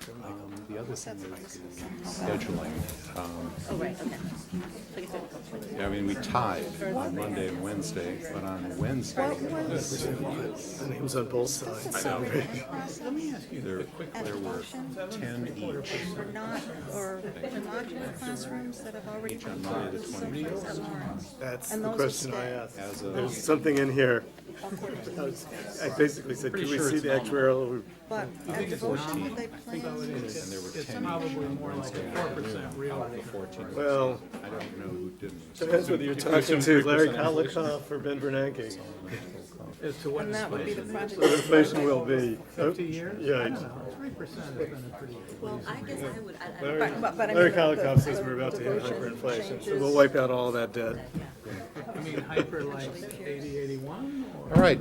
The other thing is scheduling. Oh, right, okay. So you said- Yeah, I mean, we tied on Monday and Wednesday, but on Wednesday, And he was on both sides. I know. Let me ask you there, a quick there were question. 10 each. Or not, or modular classrooms that have already Each on been Monday taught the someplace at Lawrence. That's And the those question I stay. asked. As of- There's something in here. I basically said, can we see the actuarial? But at devotion, would they plan? And there were 10 Probably each on more like Wednesday a 4% afternoon real out of the rate. 14. Well, I don't know who didn't. depends whether you're talking to Larry Kalikoff or Ben Bernanke. As to what And that would be the inflation is. project. What inflation will be. 50 years? Yeah. I don't know, 3% has been a pretty. Well, I guess I would, I- Larry But I mean, Larry the- Kalikoff says the we're about to hit devotion hyperinflation, so changes. we'll wipe out all that debt. I mean, hyper like 80, 81? Or All right.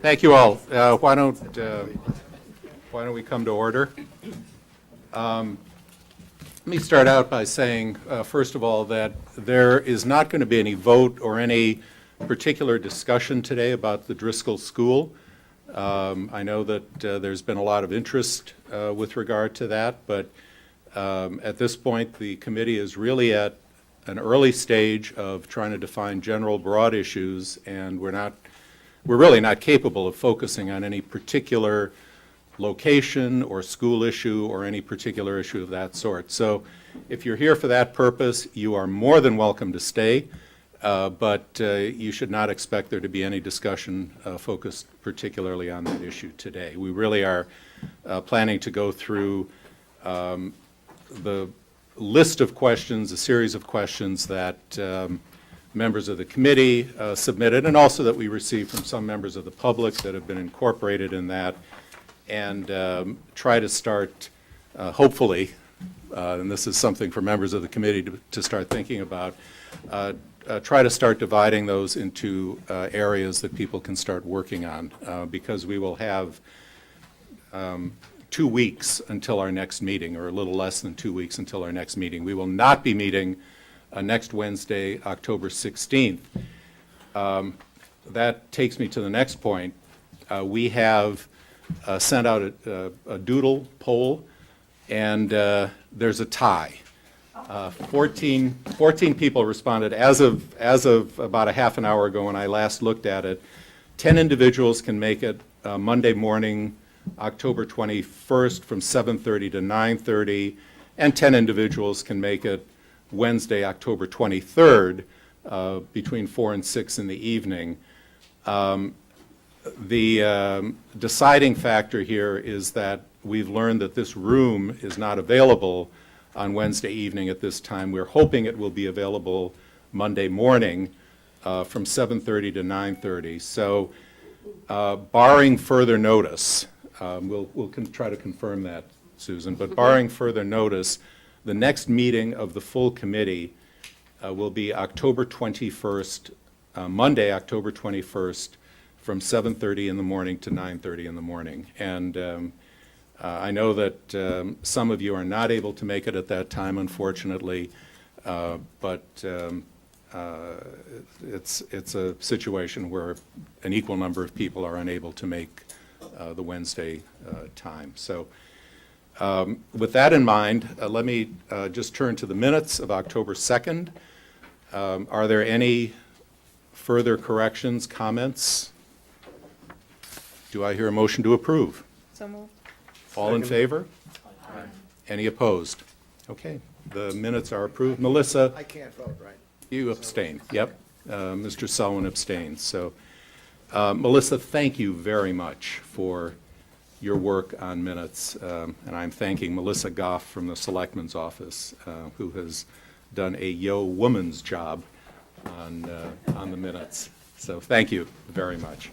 Thank you all. Why don't we come to order? Let me start out by saying, first of all, that there is not going to be any vote or any particular discussion today about the Driscoll School. I know that there's been a lot of interest with regard to that, but at this point, the committee is really at an early stage of trying to define general, broad issues, and we're really not capable of focusing on any particular location or school issue or any particular issue of that sort. So if you're here for that purpose, you are more than welcome to stay, but you should not expect there to be any discussion focused particularly on that issue today. We really are planning to go through the list of questions, a series of questions that members of the committee submitted, and also that we received from some members of the public that have been incorporated in that, and try to start, hopefully, and this is something for members of the committee to start thinking about, try to start dividing those into areas that people can start working on, because we will have 2 weeks until our next meeting, or a little less than 2 weeks until our next meeting. We will not be meeting next Wednesday, October 16th. That takes me to the next point. We have sent out a doodle poll, and there's a tie. 14 people responded as of about a half an hour ago when I last looked at it. 10 individuals can make it Monday morning, October 21st from 7:30 to 9:30, and 10 individuals can make it Wednesday, October 23rd, between 4 and 6 in the evening. The deciding factor here is that we've learned that this room is not available on Wednesday evening at this time. We're hoping it will be available Monday morning from 7:30 to 9:30. So barring further notice, we'll try to confirm that, Susan, but barring further notice, the next meeting of the full committee will be October 21st, Monday, October 21st, from 7:30 in the morning to 9:30 in the morning. And I know that some of you are not able to make it at that time, unfortunately, but it's a situation where an equal number of people are unable to make the Wednesday time. So with that in mind, let me just turn to the minutes of October 2nd. Are there any further corrections, comments? Do I hear a motion to approve? So moved. All in favor? Any opposed? Okay, the minutes are approved. Melissa, I can't vote, right? you abstain. Yep, Mr. Selwyn abstains. So, Melissa, thank you very much for your work on minutes, and I'm thanking Melissa Goff from the Selectman's Office, who has done a yeoman's job on the minutes. So thank you very much.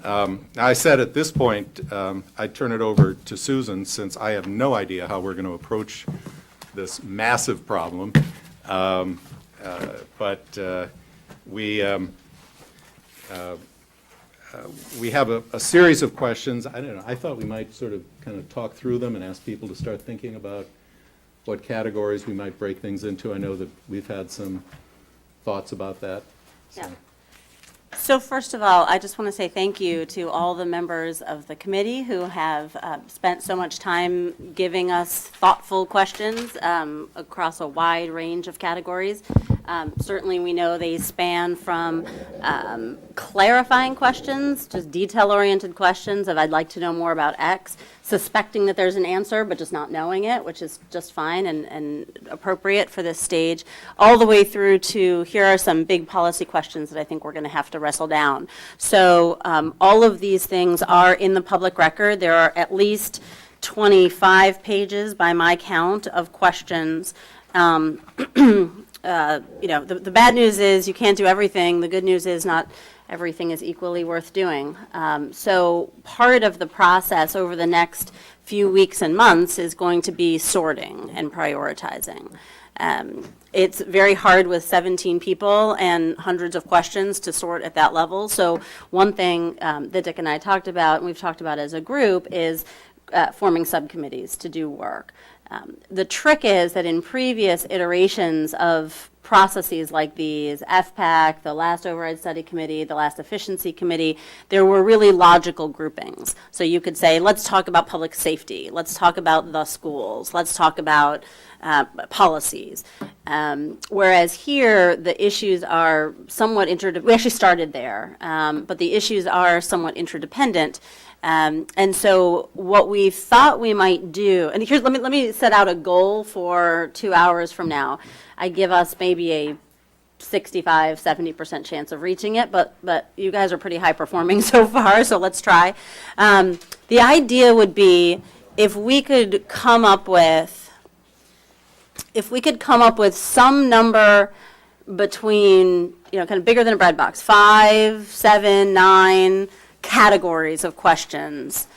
Now, I said at this point, I'd turn it over to Susan, since I have no idea how we're going to approach this massive problem. But we have a series of questions. I don't know, I thought we might sort of kind of talk through them and ask people to start thinking about what categories we might break things into. I know that we've had some thoughts about that. So. Yeah. So first of all, I just want to say thank you to all the members of the committee who have spent so much time giving us thoughtful questions across a wide range of categories. Certainly, we know they span from clarifying questions, just detail-oriented questions of I'd like to know more about X, suspecting that there's an answer but just not knowing it, which is just fine and appropriate for this stage, all the way through to here are some big policy questions that I think we're going to have to wrestle down. So all of these things are in the public record. There are at least 25 pages by my count of questions. The bad news is you can't do everything. The good news is not everything is equally worth doing. So part of the process over the next few weeks and months is going to be sorting and prioritizing. It's very hard with 17 people and hundreds of questions to sort at that level. So one thing that Dick and I talked about, and we've talked about as a group, is forming subcommittees to do work. The trick is that in previous iterations of processes like these, FPAC, the last Override Study Committee, the last Efficiency Committee, there were really logical groupings. So you could say, let's talk about public safety, let's talk about the schools, let's talk about policies. Whereas here, the issues are somewhat we actually started there, but the issues are somewhat interdependent. And so what we thought we might do, and here's, let me set out a goal for 2 hours from now. I give us maybe a 65, 70% chance of reaching it, but you guys are pretty high performing so far, so let's try. The idea would be if we could come up with some number between, kind of bigger than a bread box, 5, 7, 9 categories of questions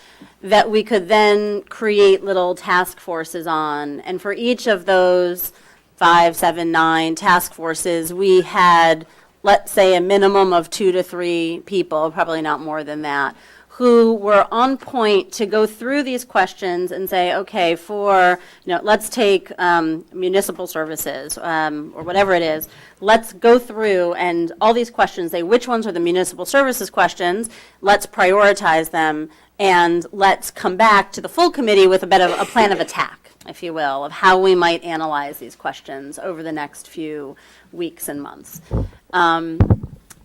that we could then create little task forces on. And for each of those 5, 7, 9 task forces, we had, let's say, a minimum of 2 to 3 people, probably not more than that, who were on point to go through these questions and say, okay, for, let's take municipal services or whatever it is, let's go through and all these questions, say which ones are the municipal services questions, let's prioritize them, and let's come back to the full committee with a bit of a plan of attack, if you will, of how we might analyze these questions over the next few weeks and months.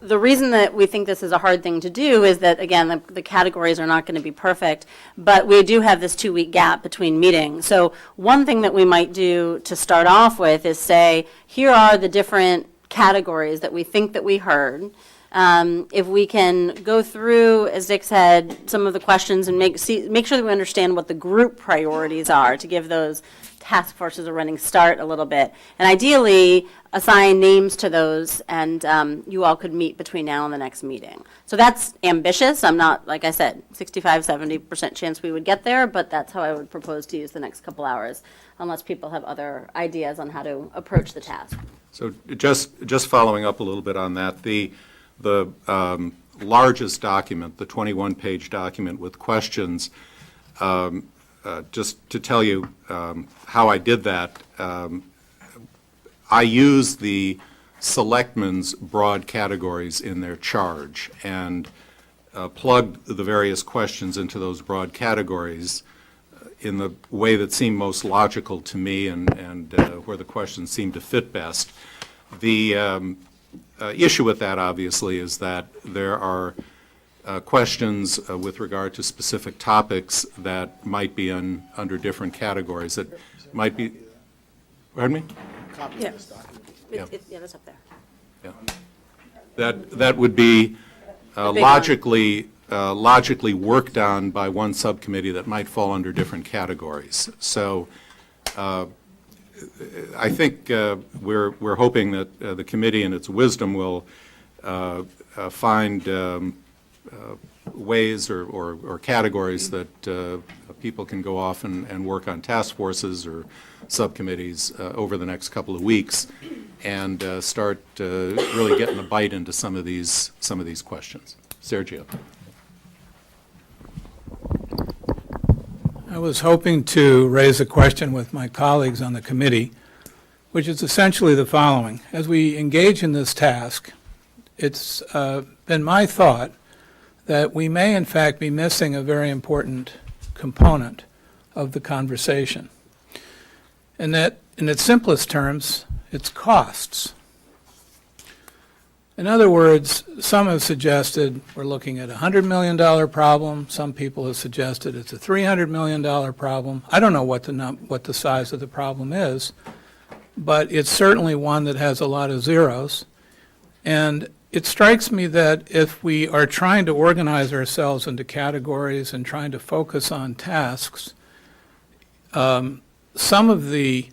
The reason that we think this is a hard thing to do is that, again, the categories are not going to be perfect, but we do have this 2-week gap between meetings. So one thing that we might do to start off with is say, here are the different categories that we think that we heard. If we can go through, as Dick said, some of the questions and make sure that we understand what the group priorities are to give those task forces a running start a little bit. And ideally, assign names to those, and you all could meet between now and the next meeting. So that's ambitious. I'm not, like I said, 65, 70% chance we would get there, but that's how I would propose to use the next couple hours, unless people have other ideas on how to approach the task. So just following up a little bit on that, the largest document, the 21-page document with questions, just to tell you how I did that, I used the selectmen's broad categories in their charge and plugged the various questions into those broad categories in the way that seemed most logical to me and where the questions seemed to fit best. The issue with that, obviously, is that there are questions with regard to specific topics that might be under different categories that might be, pardon me? Yeah. Yeah. Yeah, that's up there. Yeah. That would be logically worked on by one subcommittee that might fall under different categories. So I think we're hoping that the committee in its wisdom will find ways or categories that people can go off and work on task forces or subcommittees over the next couple of weeks and start really getting a bite into some of these questions. Sergio. I was hoping to raise a question with my colleagues on the committee, which is essentially the following. As we engage in this task, it's been my thought that we may in fact be missing a very important component of the conversation. And that, in its simplest terms, it's costs. In other words, some have suggested we're looking at a $100 million problem. Some people have suggested it's a $300 million problem. I don't know what the size of the problem is, but it's certainly one that has a lot of zeros. And it strikes me that if we are trying to organize ourselves into categories and trying to focus on tasks, some of the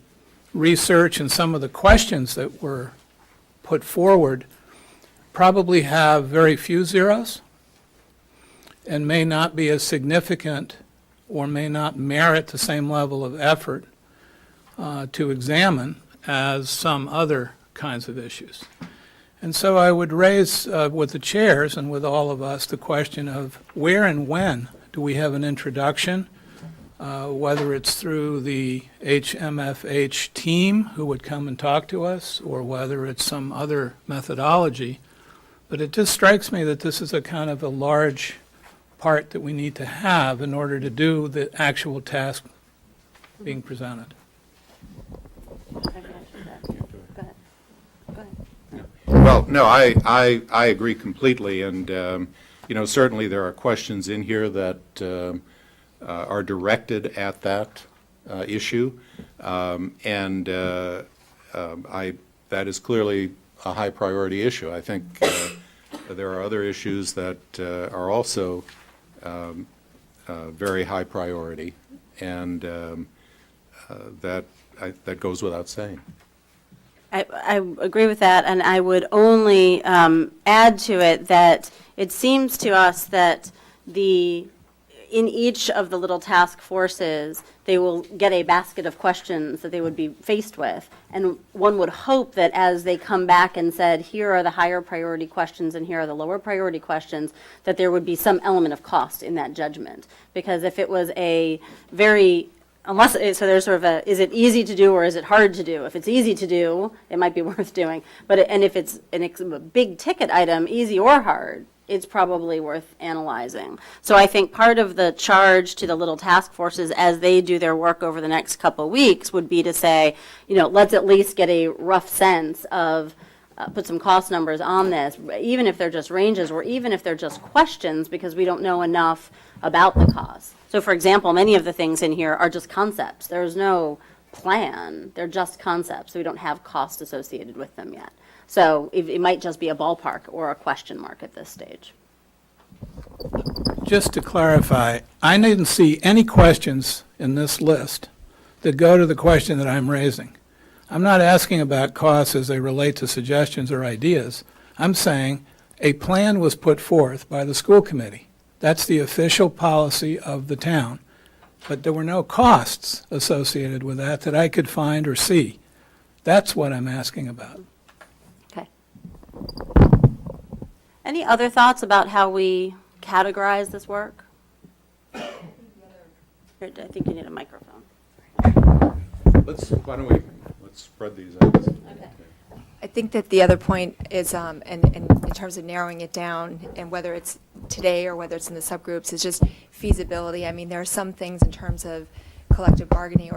research and some of the questions that were put forward probably have very few zeros and may not be as significant or may not merit the same level of effort to examine as some other kinds of issues. And so I would raise with the chairs and with all of us the question of where and when do we have an introduction, whether it's through the HMFH team who would come and talk to us or whether it's some other methodology. But it just strikes me that this is a kind of a large part that we need to have in order to do the actual task being presented. Go ahead. Well, no, I agree completely, and, certainly there are questions in here that are directed at that issue, and that is clearly a high priority issue. I think there are other issues that are also very high priority, and that goes without saying. I agree with that, and I would only add to it that it seems to us that in each of the little task forces, they will get a basket of questions that they would be faced with. And one would hope that as they come back and said, here are the higher priority questions and here are the lower priority questions, that there would be some element of cost in that judgment. Because if it was a very so there's sort of a, is it easy to do or is it hard to do? If it's easy to do, it might be worth doing. And if it's a big ticket item, easy or hard, it's probably worth analyzing. So I think part of the charge to the little task forces as they do their work over the next couple of weeks would be to say, let's at least get a rough sense of, put some cost numbers on this, even if they're just ranges or even if they're just questions, because we don't know enough about the cost. So for example, many of the things in here are just concepts. There's no plan. They're just concepts. We don't have cost associated with them yet. So it might just be a ballpark or a question mark at this stage. Just to clarify, I didn't see any questions in this list that go to the question that I'm raising. I'm not asking about costs as they relate to suggestions or ideas. I'm saying a plan was put forth by the school committee. That's the official policy of the town. But there were no costs associated with that I could find or see. That's what I'm asking about. Okay. Any other thoughts about how we categorize this work? Here, I think you need a microphone. Let's spread these out. Okay. I think that the other point is, and in terms of narrowing it down, and whether it's today or whether it's in the subgroups, is just feasibility. I mean, there are some things in terms of collective bargaining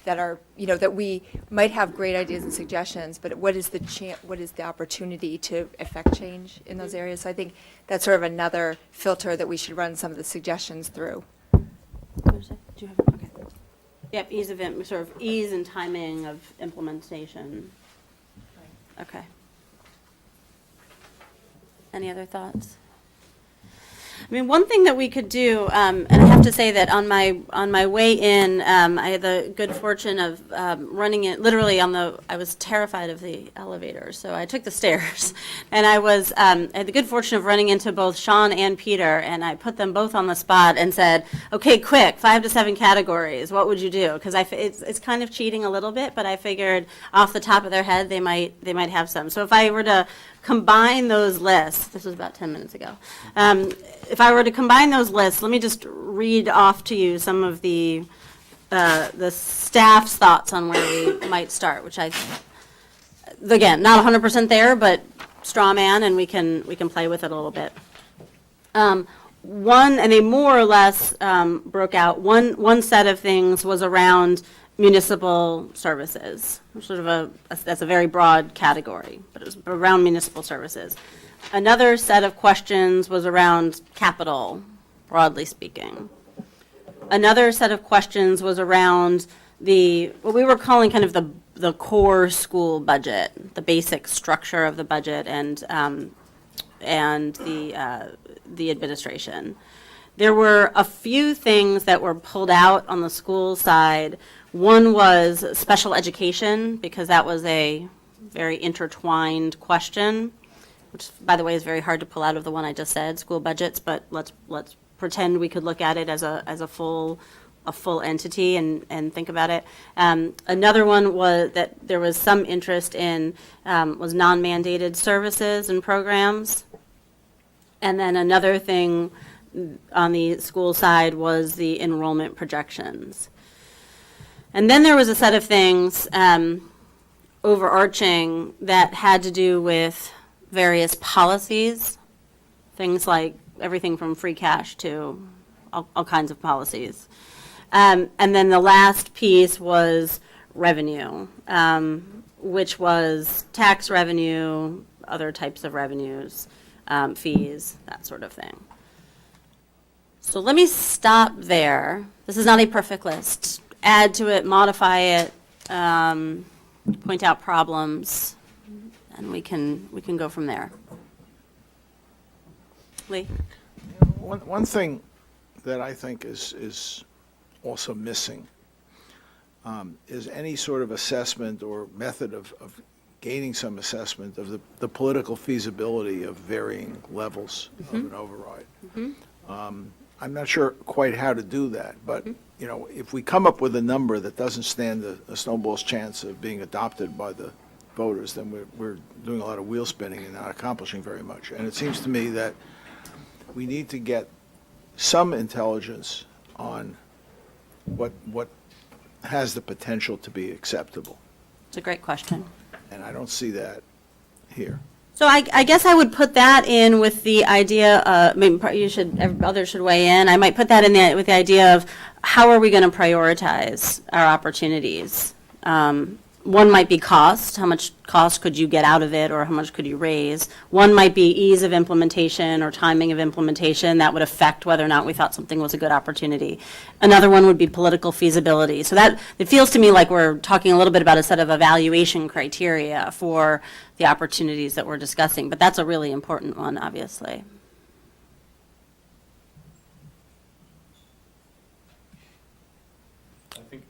that are, that we might have great ideas and suggestions, but what is the opportunity to affect change in those areas? So I think that's sort of another filter that we should run some of the suggestions through. Okay. Yep, sort of ease and timing of implementation. Okay. Any other thoughts? I mean, one thing that we could do, and I have to say that on my way in, I had the good fortune of running it literally I was terrified of the elevator, so I took the stairs, and I had the good fortune of running into both Sean and Peter, and I put them both on the spot and said, okay, quick, 5 to 7 categories, what would you do? Because it's kind of cheating a little bit, but I figured off the top of their head they might have some. So if I were to combine those lists, this was about 10 minutes ago, if I were to combine those lists, let me just read off to you some of the staff's thoughts on where we might start, which again, not 100% there, but straw man, and we can play with it a little bit. One, and they more or less broke out, one set of things was around municipal services, sort of that's a very broad category, but it was around municipal services. Another set of questions was around capital, broadly speaking. Another set of questions was around what we were calling kind of the core school budget, the basic structure of the budget, and the administration. There were a few things that were pulled out on the school side. One was special education, because that was a very intertwined question, which, by the way, is very hard to pull out of the one I just said, school budgets, but let's pretend we could look at it as a full entity and think about it. Another one was that there was some interest in was non-mandated services and programs. And then another thing on the school side was the enrollment projections. And then there was a set of things overarching that had to do with various policies, things like everything from free cash to all kinds of policies. And then the last piece was revenue, which was tax revenue, other types of revenues, fees, that sort of thing. So let me stop there. This is not a perfect list. Add to it, modify it, point out problems, and we can go from there. Lee? One thing that I think is also missing is any sort of assessment or method of gaining some assessment of the political feasibility of varying levels of an override. I'm not sure quite how to do that, but if we come up with a number that doesn't stand a snowball's chance of being adopted by the voters, then we're doing a lot of wheel spinning and not accomplishing very much. And it seems to me that we need to get some intelligence on what has the potential to be acceptable. It's a great question. And I don't see that here. So I guess I would put that in with the idea, others should weigh in. I might put that in with the idea of how are we going to prioritize our opportunities? One might be cost. How much cost could you get out of it, or how much could you raise? One might be ease of implementation or timing of implementation. That would affect whether or not we thought something was a good opportunity. Another one would be political feasibility. So that, it feels to me like we're talking a little bit about a set of evaluation criteria for the opportunities that we're discussing, but that's a really important one, obviously. I think,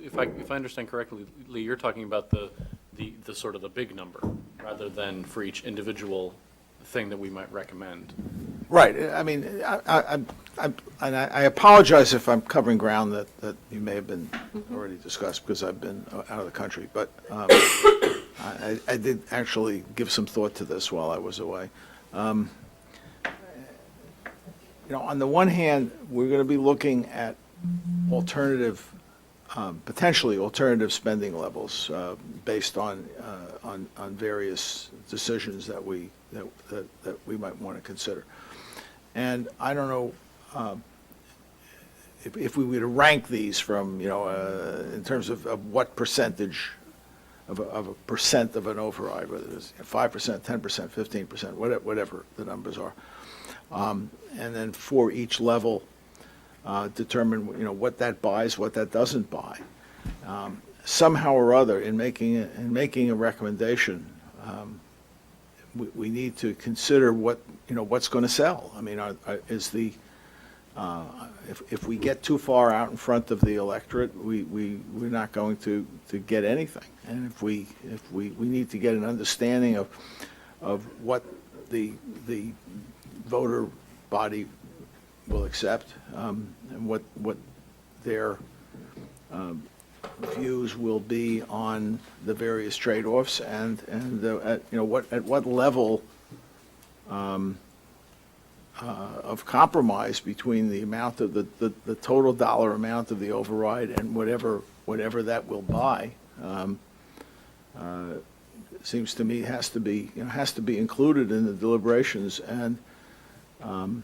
if I understand correctly, Lee, you're talking about the sort of the big number, rather than for each individual thing that we might recommend. Right. I mean, I apologize if I'm covering ground that you may have been already discussed, because I've been out of the country, but I did actually give some thought to this while I was away. On the one hand, we're going to be looking at potentially alternative spending levels based on various decisions that we might want to consider. And I don't know if we were to rank these from, in terms of what percentage of a percent of an override, whether it's 5%, 10%, 15%, whatever the numbers are. And then for each level, determine what that buys, what that doesn't buy. Somehow or other, in making a recommendation, we need to consider what's going to sell. I mean, if we get too far out in front of the electorate, we're not going to get anything. And if we need to get an understanding of what the voter body will accept, and what their views will be on the various trade-offs, and at what level of compromise between the amount of the total dollar amount of the override and whatever that will buy. seems to me has to be, has to be included in the deliberations. And I'm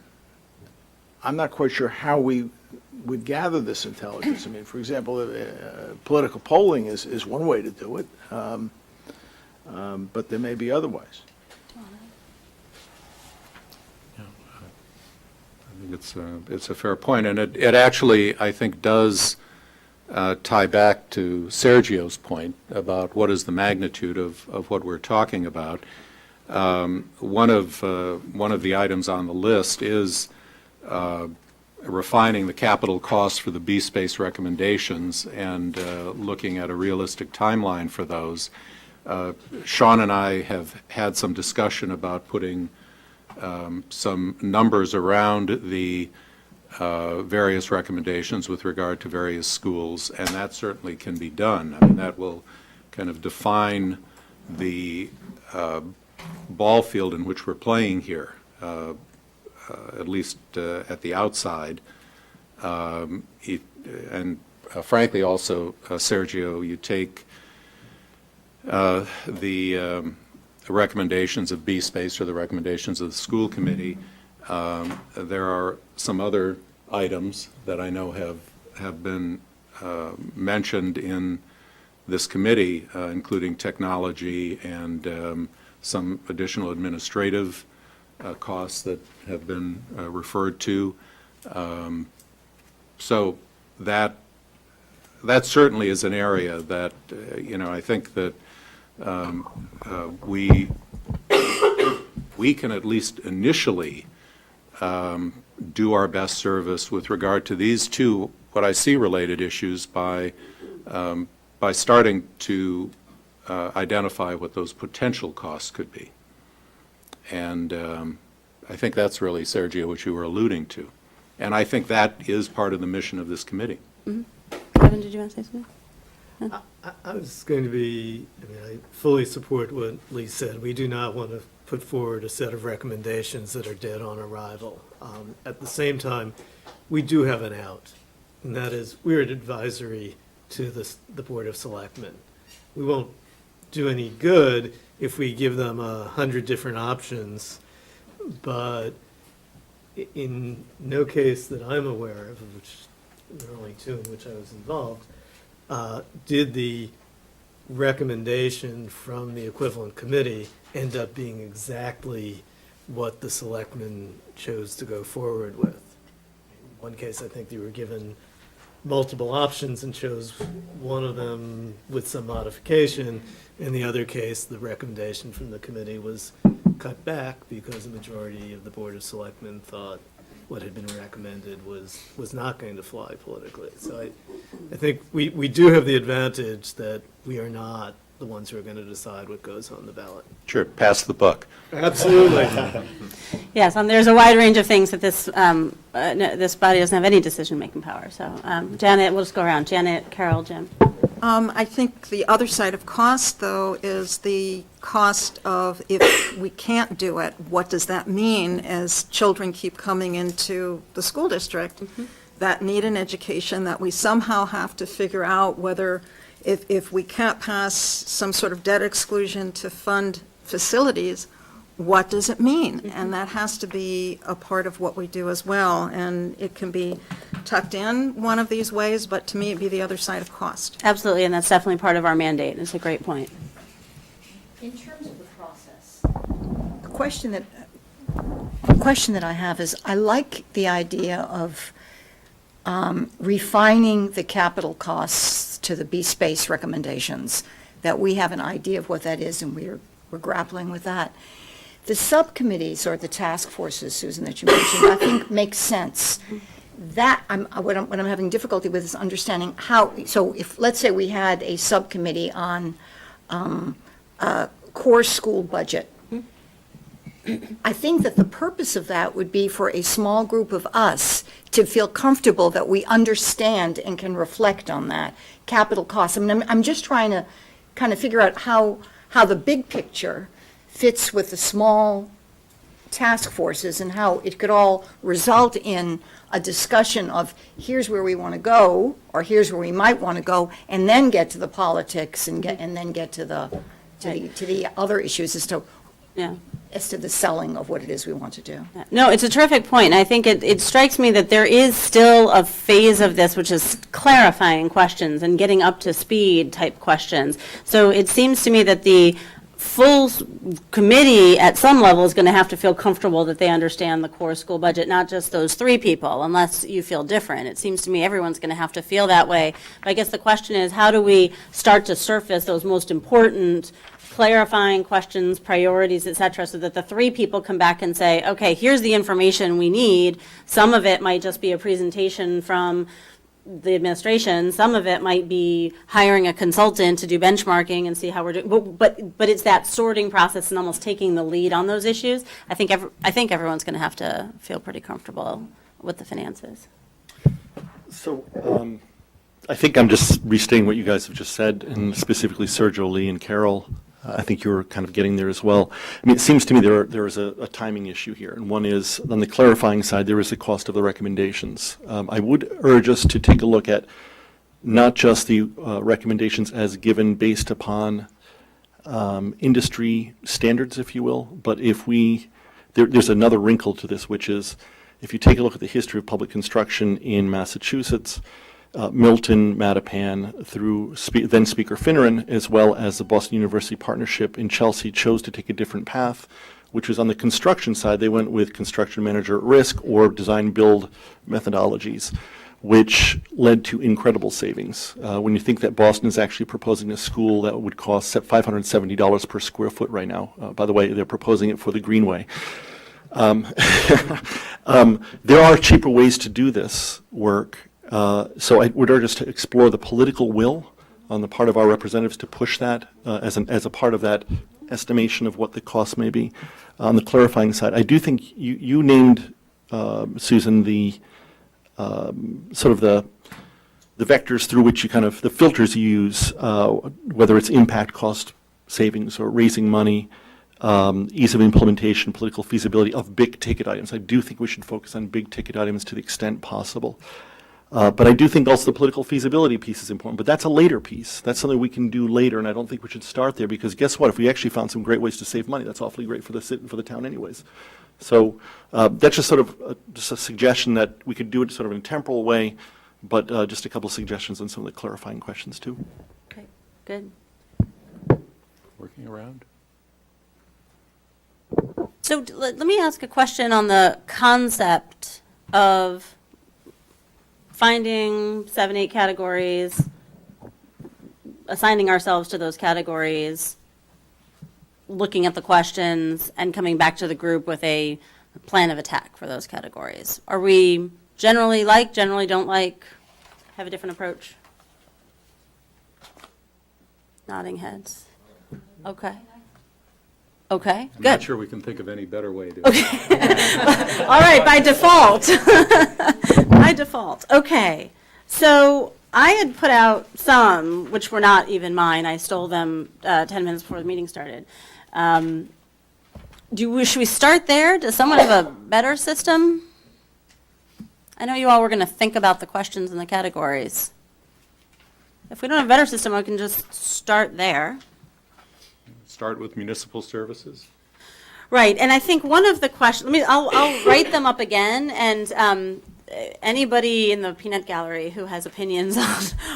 not quite sure how we would gather this intelligence. I mean, for example, political polling is one way to do it, but there may be other ways. I think it's a fair point, and it actually, I think, does tie back to Sergio's point about what is the magnitude of what we're talking about. One of the items on the list is refining the capital costs for the B-Space recommendations and looking at a realistic timeline for those. Sean and I have had some discussion about putting some numbers around the various recommendations with regard to various schools, and that certainly can be done. I mean, that will kind of define the ball field in which we're playing here, at least at the outside. And frankly, also, Sergio, you take the recommendations of B-Space or the recommendations of the school committee. There are some other items that I know have been mentioned in this committee, including technology and some additional administrative costs that have been referred to. So that certainly is an area that, I think that we can at least initially do our best service with regard to these two, what I see related issues by starting to identify what those potential costs could be. And I think that's really, Sergio, what you were alluding to. And I think that is part of the mission of this committee. Kevin, did you want to say something? I was going to be, I fully support what Lee said. We do not want to put forward a set of recommendations that are dead on arrival. At the same time, we do have an out, and that is we're an advisory to the Board of Selectmen. We won't do any good if we give them 100 different options, but in no case that I'm aware of which there are only two in which I was involved, did the recommendation from the equivalent committee end up being exactly what the selectmen chose to go forward with. In one case, I think they were given multiple options and chose one of them with some modification. In the other case, the recommendation from the committee was cut back because the majority of the Board of Selectmen thought what had been recommended was not going to fly politically. So I think we do have the advantage that we are not the ones who are going to decide what goes on the ballot. Sure, pass the buck. Absolutely. Yes, there's a wide range of things that this body doesn't have any decision-making power. So, Janet, we'll just go around. Janet, Carol, Jim. I think the other side of cost, though, is the cost of if we can't do it, what does that mean as children keep coming into the school district that need an education, that we somehow have to figure out whether if we can't pass some sort of debt exclusion to fund facilities, what does it mean? And that has to be a part of what we do as well. And it can be tucked in one of these ways, but to me, it'd be the other side of cost. Absolutely, and that's definitely part of our mandate. It's a great point. In terms of the process, The question that I have is, I like the idea of refining the capital costs to the B-Space recommendations, that we have an idea of what that is, and we're grappling with that. The subcommittees or the task forces, Susan, that you mentioned, I think makes sense. That, what I'm having difficulty with is understanding how, so if, let's say we had a subcommittee on core school budget, I think that the purpose of that would be for a small group of us to feel comfortable that we understand and can reflect on that capital cost. I mean, I'm just trying to kind of figure out how the big picture fits with the small task forces and how it could all result in a discussion of here's where we want to go, or here's where we might want to go, and then get to the politics and then get to the to the other issues Yeah. as to the selling of what it is we want to do. No, it's a terrific point, and I think it strikes me that there is still a phase of this which is clarifying questions and getting up to speed type questions. So it seems to me that the full committee at some level is going to have to feel comfortable that they understand the core school budget, not just those three people, unless you feel different. It seems to me everyone's going to have to feel that way. But I guess the question is, how do we start to surface those most important clarifying questions, priorities, et cetera, so that the three people come back and say, okay, here's the information we need. Some of it might just be a presentation from the administration. Some of it might be hiring a consultant to do benchmarking and see how we're doing. But it's that sorting process and almost taking the lead on those issues. I think everyone's going to have to feel pretty comfortable with the finances. So I think I'm just restating what you guys have just said, and specifically Sergio, Lee, and Carol. I think you were kind of getting there as well. I mean, it seems to me there is a timing issue here, and one is, on the clarifying side, there is the cost of the recommendations. I would urge us to take a look at not just the recommendations as given based upon industry standards, if you will, but if there's another wrinkle to this, which is, if you take a look at the history of public construction in Massachusetts, Milton, Mattapan, through then Speaker Finneran, as well as the Boston University Partnership in Chelsea, chose to take a different path, which was on the construction side. They went with construction manager at risk or design-build methodologies, which led to incredible savings. When you think that Boston is actually proposing a school that would cost $570 per square foot right now. By the way, they're proposing it for the Greenway. There are cheaper ways to do this work. So I would urge us to explore the political will on the part of our representatives to push that as a part of that estimation of what the cost may be. On the clarifying side, I do think you named, Susan, the sort of the vectors through which you kind of, the filters you use, whether it's impact, cost savings, or raising money, ease of implementation, political feasibility of big ticket items. I do think we should focus on big ticket items to the extent possible. But I do think also the political feasibility piece is important, but that's a later piece. That's something we can do later, and I don't think we should start there, because guess what? If we actually found some great ways to save money, that's awfully great for the town anyways. So that's just sort of just a suggestion that we could do it sort of in a temporal way, but just a couple of suggestions on some of the clarifying questions too. Okay, good. Working around? So let me ask a question on the concept of finding 7, 8 categories, assigning ourselves to those categories, looking at the questions, and coming back to the group with a plan of attack for those categories. Are we generally don't like, have a different approach? Nodding heads. Okay. Okay, I'm not good. sure we can think of any better way to. All right, by default. By default, okay. So I had put out some, which were not even mine. I stole them 10 minutes before the meeting started. Should we start there? Does someone have a better system? I know you all were going to think about the questions and the categories. If we don't have a better system, I can just start there. Start with municipal services? Right, and I think one of the questions, I'll write them up again, and anybody in the peanut gallery who has opinions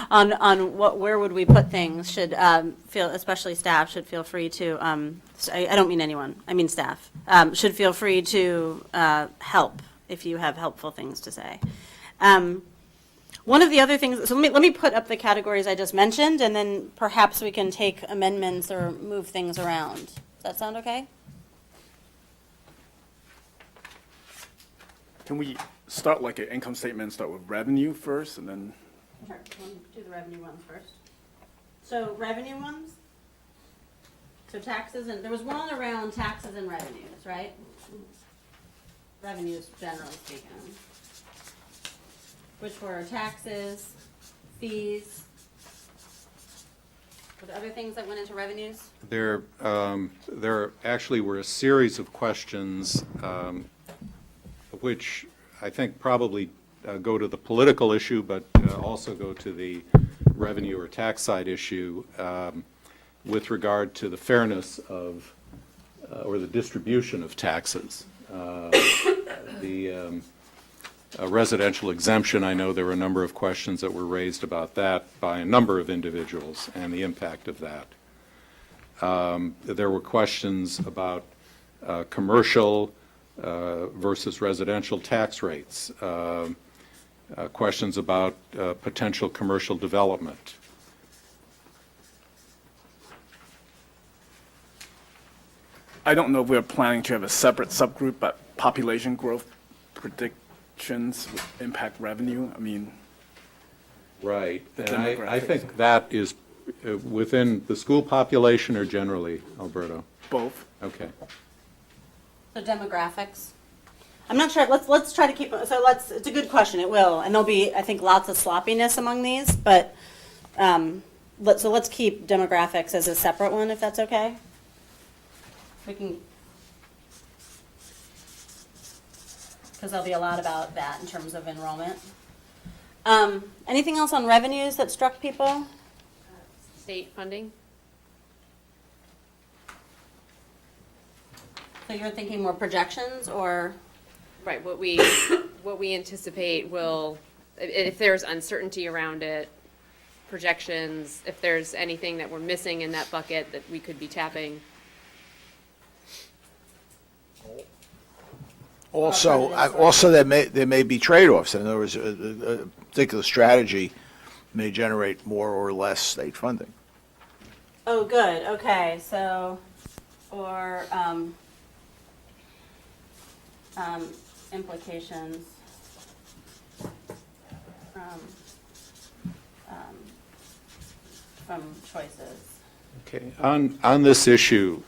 on where would we put things should feel, especially staff, should feel free to, I don't mean anyone, I mean staff, should feel free to help if you have helpful things to say. One of the other things, so let me put up the categories I just mentioned, and then perhaps we can take amendments or move things around. Does that sound okay? Can we start like an income statement, start with revenue first, and then? Sure, we'll do the revenue ones first. So revenue ones? So taxes, and there was one around taxes and revenues, right? Revenues, generally speaking. Which were taxes, fees. Were there other things that went into revenues? There actually were a series of questions, which I think probably go to the political issue, but also go to the revenue or tax side issue. with regard to the fairness of, or the distribution of taxes. The residential exemption, I know there were a number of questions that were raised about that by a number of individuals and the impact of that. There were questions about commercial versus residential tax rates, questions about potential commercial development. I don't know if we're planning to have a separate subgroup, but population growth predictions would impact revenue. I mean, Right. The And I demographics. think that is within the school population or generally, Alberto? both. Okay. So demographics. I'm not sure, let's try to keep, it's a good question, it will, and there'll be, I think, lots of sloppiness among these, but, let's keep demographics as a separate one, if that's okay? We can, because there'll be a lot about that in terms of enrollment. Anything else on revenues that struck people? State funding? So you're thinking more projections, or? Right, what we anticipate will, if there's uncertainty around it, projections, if there's anything that we're missing in that bucket that we could be tapping. Also, there may be trade-offs. In other words, a particular strategy may generate more or less state funding. Oh, good, okay, so, or, implications from choices. Okay. On this issue,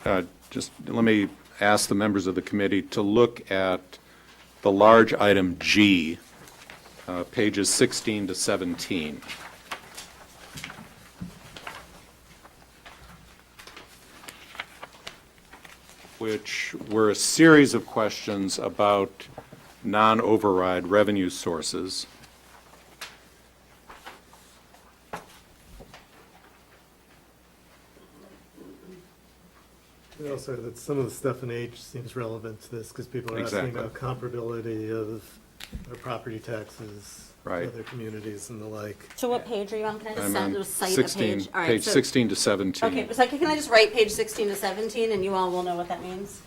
just let me ask the members of the committee to look at the large item G, pages 16 to 17. Which were a series of questions about non-override revenue sources. We also, that some of the stuff in H seems relevant to this, because people are asking Exactly. about comparability of their property taxes Right. to other communities and the like. So what page are you on? Can I just I'm send, on just cite a 16, page? All right, page so- 16 to 17. Okay, so can I just write page 16 to 17, and you all will know what that means?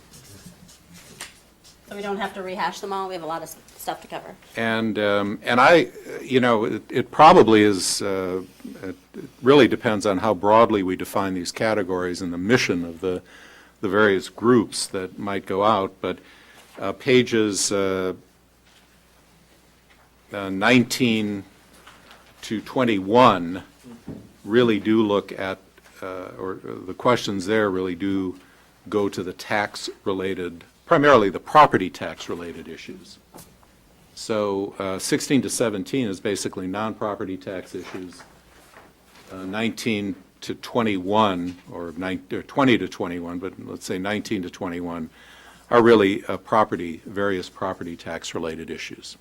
So we don't have to rehash them all, we have a lot of stuff to cover. And I, it probably is, it really depends on how broadly we define these categories and the mission of the various groups that might go out, but pages 19 to 21 really do look at, or the questions there really do go to the tax-related, primarily the property tax-related issues. So 16 to 17 is basically non-property tax issues. 19 to 21, or 20 to 21, but let's say 19 to 21, are really various property tax-related issues.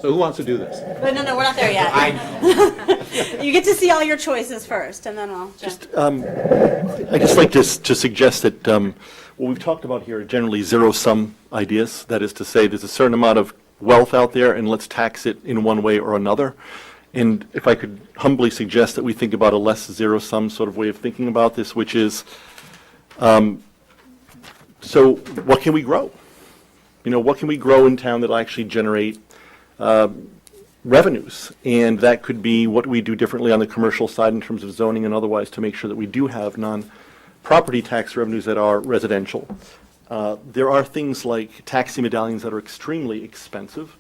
So who wants to do this? But no, we're not there yet. You get to see all your choices first, and then I'll jump. I'd just like to suggest that what we've talked about here are generally zero-sum ideas. That is to say, there's a certain amount of wealth out there, and let's tax it in one way or another. And if I could humbly suggest that we think about a less zero-sum sort of way of thinking about this, which is, so what can we grow? What can we grow in town that'll actually generate revenues? And that could be what we do differently on the commercial side in terms of zoning and otherwise to make sure that we do have non-property tax revenues that are residential. There are things like taxi medallions that are extremely expensive.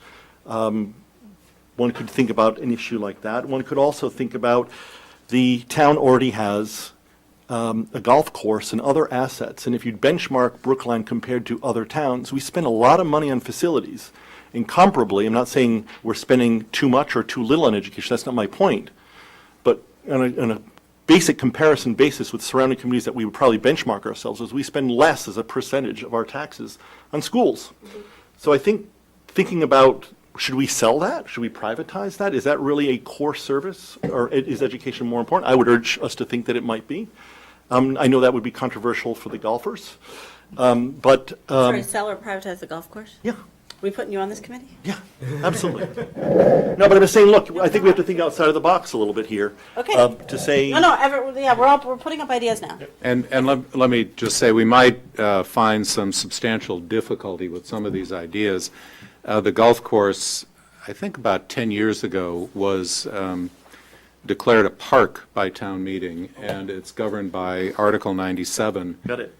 One could think about an issue like that. One could also think about the town already has a golf course and other assets. And if you benchmark Brookline compared to other towns, we spend a lot of money on facilities. And comparably, I'm not saying we're spending too much or too little on education, that's not my point. But on a basic comparison basis with surrounding communities that we would probably benchmark ourselves as, we spend less as a percentage of our taxes on schools. So I think thinking about should we sell that? Should we privatize that? Is that really a core service, or is education more important? I would urge us to think that it might be. I know that would be controversial for the golfers, but, Sorry, sell or privatize the golf course? yeah, We putting you on this committee? yeah, absolutely. No, but I'm just saying, look, I think we have to think outside of the box a little bit here. Okay. To say. No, yeah, we're putting up ideas now. And let me just say, we might find some substantial difficulty with some of these ideas. The golf course, I think about 10 years ago, was declared a park by town meeting, and it's governed by Article 97. Got it.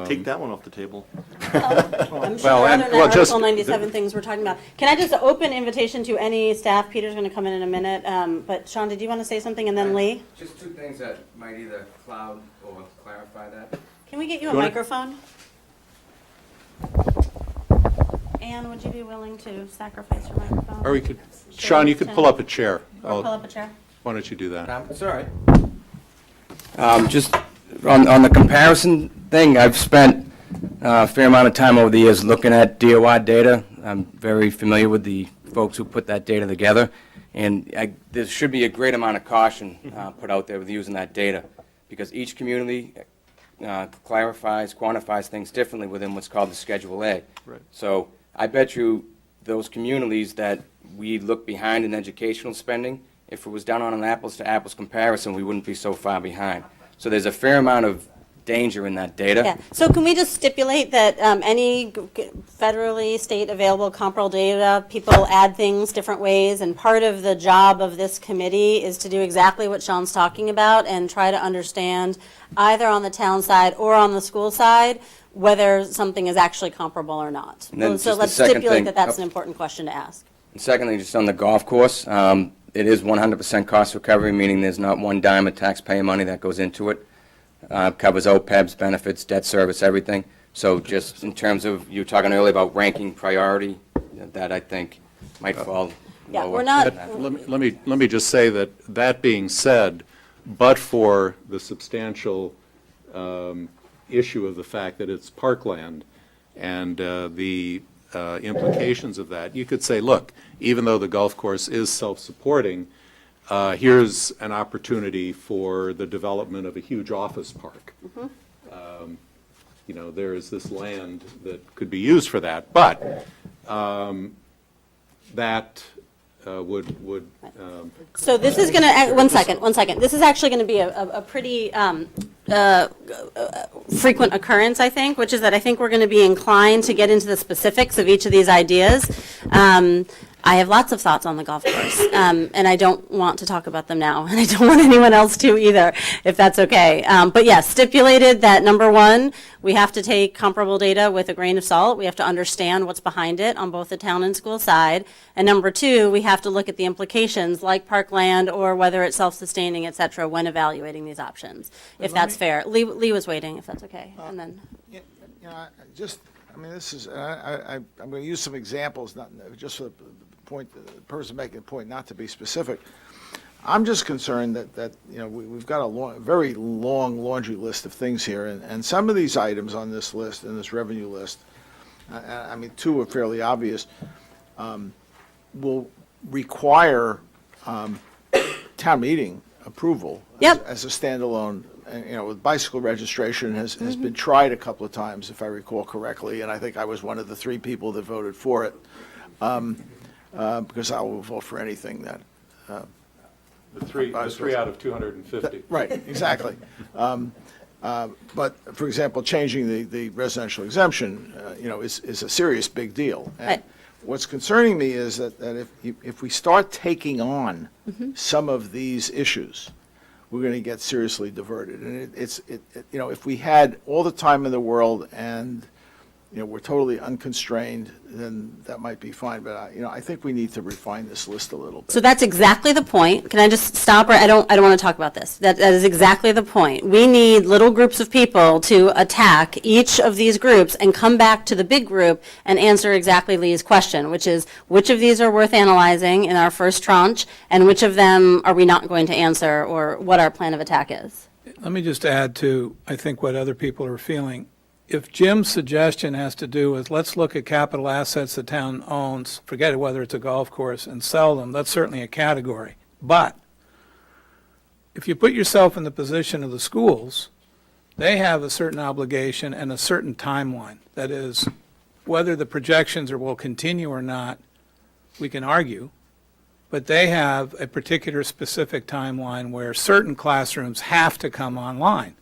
Take that one off the table. I'm sure Well, there are and- other well, just- Article 97 things we're talking about. Can I just open invitation to any staff? Peter's going to come in a minute, but Sean, did you want to say something, and then Lee? Just two things that might either cloud or clarify that. Can we get you a You wanna- microphone? Anne, would you be willing to sacrifice your microphone? Or we could, Sean, you could pull up a chair. Or pull up a chair? Why don't you do that? It's all right. Just on the comparison thing, I've spent a fair amount of time over the years looking at DOI data. I'm very familiar with the folks who put that data together, and there should be a great amount of caution put out there with using that data, because each community clarifies, quantifies things differently within what's called the Schedule A. Right. So I bet you those communities that we look behind in educational spending, if it was done on an apples-to-apples comparison, we wouldn't be so far behind. So there's a fair amount of danger in that data. Yeah, so can we just stipulate that any federally, state available comparable data, people add things different ways, and part of the job of this committee is to do exactly what Sean's talking about and try to understand, either on the town side or on the school side, whether something is actually comparable or not. And then So just the let's second stipulate thing- that that's an important question to ask. And secondly, just on the golf course, it is 100% cost recovery, meaning there's not one dime of taxpayer money that goes into it. Covers OPEBs, benefits, debt service, everything. So just in terms of, you were talking earlier about ranking priority, that I think might fall Yeah, lower. we're not- than that. Let me just say that being said, but for the substantial issue of the fact that it's parkland and the implications of that, you could say, look, even though the golf course is self-supporting, here's an opportunity for the development of a huge office park. There is this land that could be used for that, but that would So this is going to, one second. This is actually going to be a pretty frequent occurrence, I think, which is that I think we're going to be inclined to get into the specifics of each of these ideas. I have lots of thoughts on the golf course, and I don't want to talk about them now, and I don't want anyone else to either, if that's okay. But yes, stipulated that, number one, we have to take comparable data with a grain of salt. We have to understand what's behind it on both the town and school side. And number two, we have to look at the implications, like parkland or whether it's self-sustaining, et cetera, when evaluating these options, if that's fair. Lee was waiting, if that's okay, and then. This is, I'm going to use some examples, not just for the point, the person making the point, not to be specific. I'm just concerned that we've got a very long laundry list of things here, and some of these items on this list, in this revenue list, two are fairly obvious, will require town meeting approval. Yep. As a standalone. With bicycle registration has been tried a couple of times, if I recall correctly, and I think I was one of the 3 people that voted for it, because I will vote for anything that. the three out of 250. Right, exactly. But, for example, changing the residential exemption, is a serious big deal. And Right. what's concerning me is that if we start taking on some of these issues, we're going to get seriously diverted. And if we had all the time in the world and, we're totally unconstrained, then that might be fine. But, I think we need to refine this list a little bit. So that's exactly the point. Can I just stop? I don't want to talk about this. That is exactly the point. We need little groups of people to attack each of these groups and come back to the big group and answer exactly Lee's question, which is, which of these are worth analyzing in our first tranche, and which of them are we not going to answer, or what our plan of attack is? Let me just add to, I think, what other people are feeling. if Jim's suggestion has to do with, let's look at capital assets the town owns, forget whether it's a golf course, and sell them, that's certainly a category. But if you put yourself in the position of the schools, they have a certain obligation and a certain timeline. That is, whether the projections will continue or not, we can argue, but they have a particular specific timeline where certain classrooms have to come online.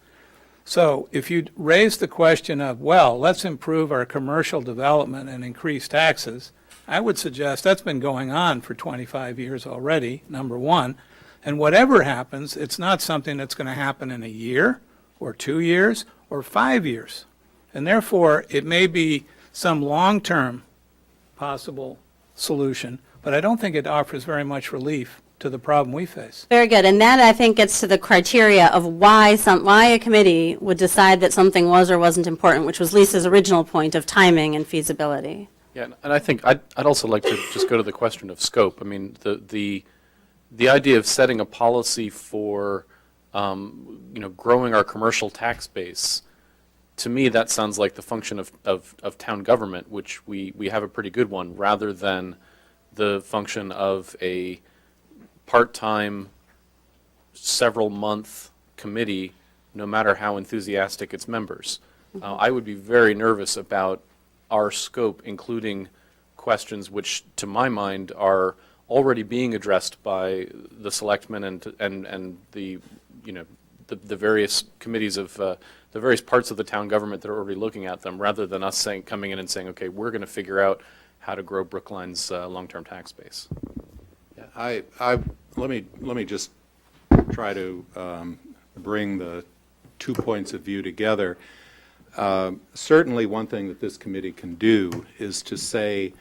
So if you raise the question of, well, let's improve our commercial development and increase taxes, I would suggest that's been going on for 25 years already, number one. And whatever happens, it's not something that's going to happen in a year or 2 years or 5 years. And therefore, it may be some long-term possible solution, but I don't think it offers very much relief to the problem we face. Very good, and that, I think, gets to the criteria of why a committee would decide that something was or wasn't important, which was Lisa's original point of timing and feasibility. Yeah, and I think I'd also like to just go to the question of scope. I mean, the idea of setting a policy for, growing our commercial tax base, to me, that sounds like the function of town government, which we have a pretty good one, rather than the function of a part-time, several-month committee, no matter how enthusiastic its members. I would be very nervous about our scope, including questions which, to my mind, are already being addressed by the selectmen and the various committees of the various parts of the town government that are already looking at them, rather than us coming in and saying, okay, we're going to figure out how to grow Brookline's long-term tax base. Let me just try to bring the 2 points of view together. Certainly, one thing that this committee can do is to say,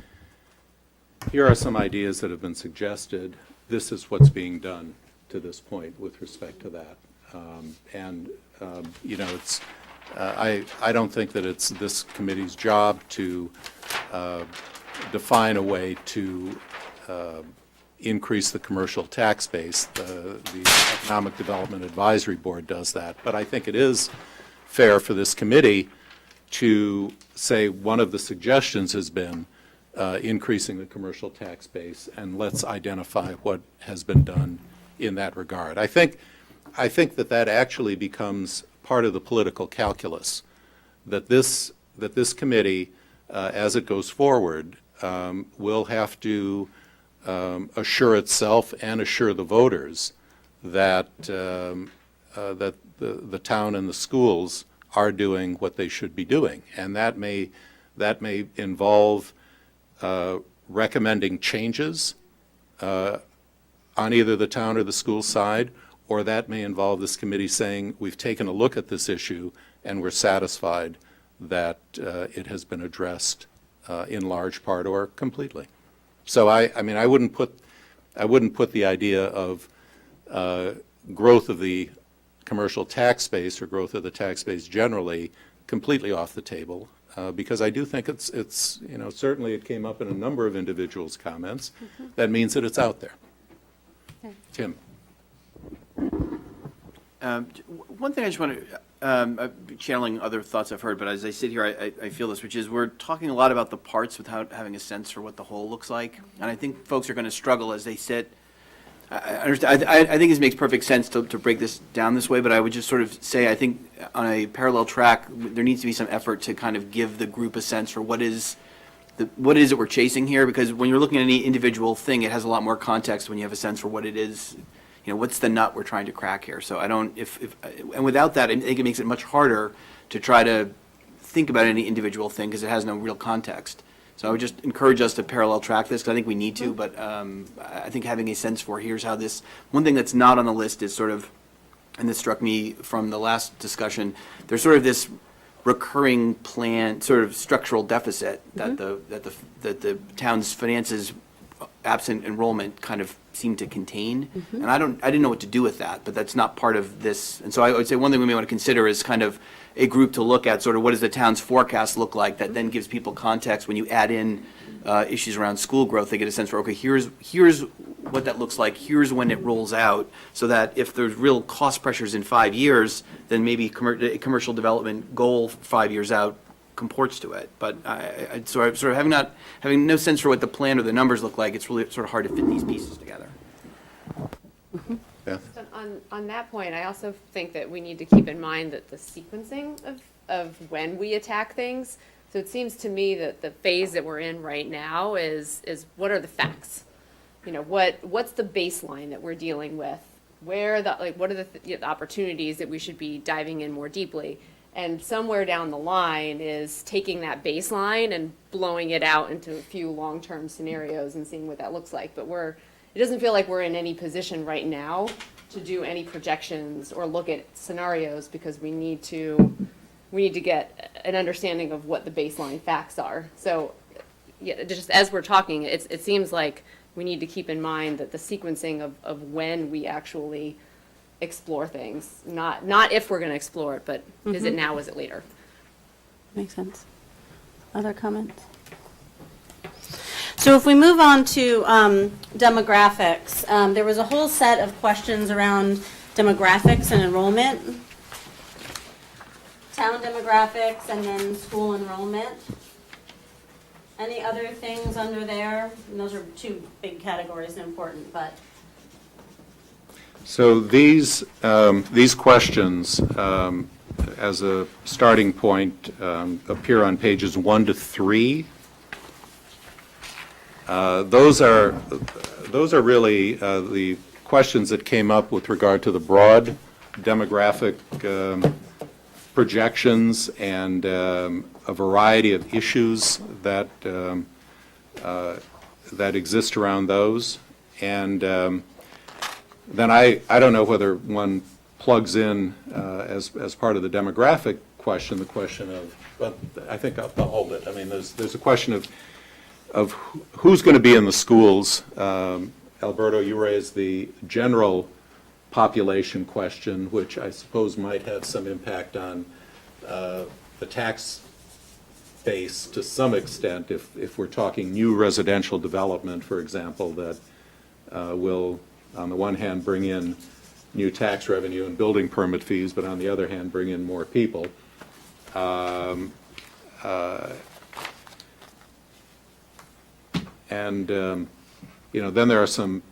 here are some ideas that have been suggested. This is what's being done to this point with respect to that. It's I don't think that it's this committee's job to define a way to increase the commercial tax base. The Economic Development Advisory Board does that. But I think it is fair for this committee to say one of the suggestions has been increasing the commercial tax base, and let's identify what has been done in that regard. I think that actually becomes part of the political calculus, that this committee, as it goes forward, will have to assure itself and assure the voters that that the town and the schools are doing what they should be doing, and that may involve recommending changes on either the town or the school side, or that may involve this committee saying, we've taken a look at this issue and we're satisfied that it has been addressed in large part or completely. So I wouldn't put the idea of growth of the commercial tax base or growth of the tax base generally completely off the table, because I do think it's certainly it came up in a number of individuals' comments. That means that it's out there. Okay. Tim. One thing I just want to, channeling other thoughts I've heard, but as I sit here, I feel this, which is we're talking a lot about the parts without having a sense for what the whole looks like. And I think folks are going to struggle as they sit. I understand. I think this makes perfect sense to break this down this way, but I would just sort of say I think on a parallel track, there needs to be some effort to kind of give the group a sense for what is it we're chasing here, because when you're looking at any individual thing, it has a lot more context when you have a sense for what it is. What's the nut we're trying to crack here? So and without that, I think it makes it much harder to try to think about any individual thing because it has no real context. So I would just encourage us to parallel track this, because I think we need to, but I think having a sense for here's how this, one thing that's not on the list is sort of, and this struck me from the last discussion, there's sort of this recurring plan, sort of structural deficit that the town's finances, absent enrollment, kind of seem to contain. And I didn't know what to do with that, but that's not part of this. And so I would say one thing we may want to consider is kind of a group to look at sort of what does the town's forecast look like, that then gives people context when you add in issues around school growth. They get a sense for, okay, here's what that looks like, here's when it rolls out, so that if there's real cost pressures in 5 years, then maybe a commercial development goal 5 years out comports to it. But I sort of having no sense for what the plan or the numbers look like, it's really sort of hard to fit these pieces together. Yeah. On that point, I also think that we need to keep in mind that the sequencing of when we attack things. So it seems to me that the phase that we're in right now is what are the facts? You know, what's the baseline that we're dealing with? What are the opportunities that we should be diving in more deeply? And somewhere down the line is taking that baseline and blowing it out into a few long-term scenarios and seeing what that looks like. But it doesn't feel like we're in any position right now to do any projections or look at scenarios, because we need to get an understanding of what the baseline facts are. So, yeah, just as we're talking, it seems like we need to keep in mind that the sequencing of when we actually explore things, not if we're going to explore it, but is it now, is it later? Makes sense. Other comments? So if we move on to demographics, there was a whole set of questions around demographics and enrollment, town demographics, and then school enrollment. Any other things under there? And those are two big categories and important, but. So these questions, as a starting point, appear on pages 1 to 3. Those are really the questions that came up with regard to the broad demographic projections and a variety of issues that exist around those. And then I don't know whether one plugs in as part of the demographic question, the question of, but I think I'll hold it. I mean, there's a question of who's going to be in the schools. Alberto, you raised the general population question, which I suppose might have some impact on the tax base to some extent, if we're talking new residential development, for example, that will, on the one hand, bring in new tax revenue and building permit fees, but on the other hand, bring in more people. Then there are some,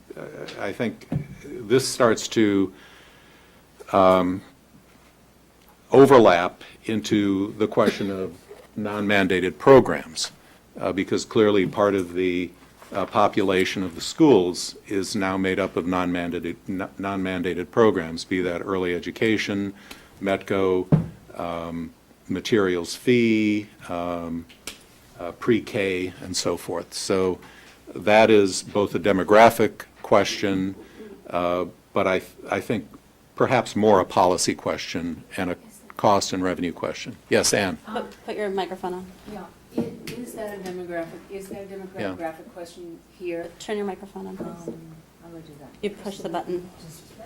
I think this starts to overlap into the question of non-mandated programs, because clearly part of the population of the schools is now made up of non-mandated programs, be that early education, METCO, materials fee, pre-K, and so forth. So that is both a demographic question, but I think perhaps more a policy question and a cost and revenue question. Yes, Ann? Put your microphone on. Yeah, is that a demographic question here? Turn your microphone on, please. How do I do that? You push the button.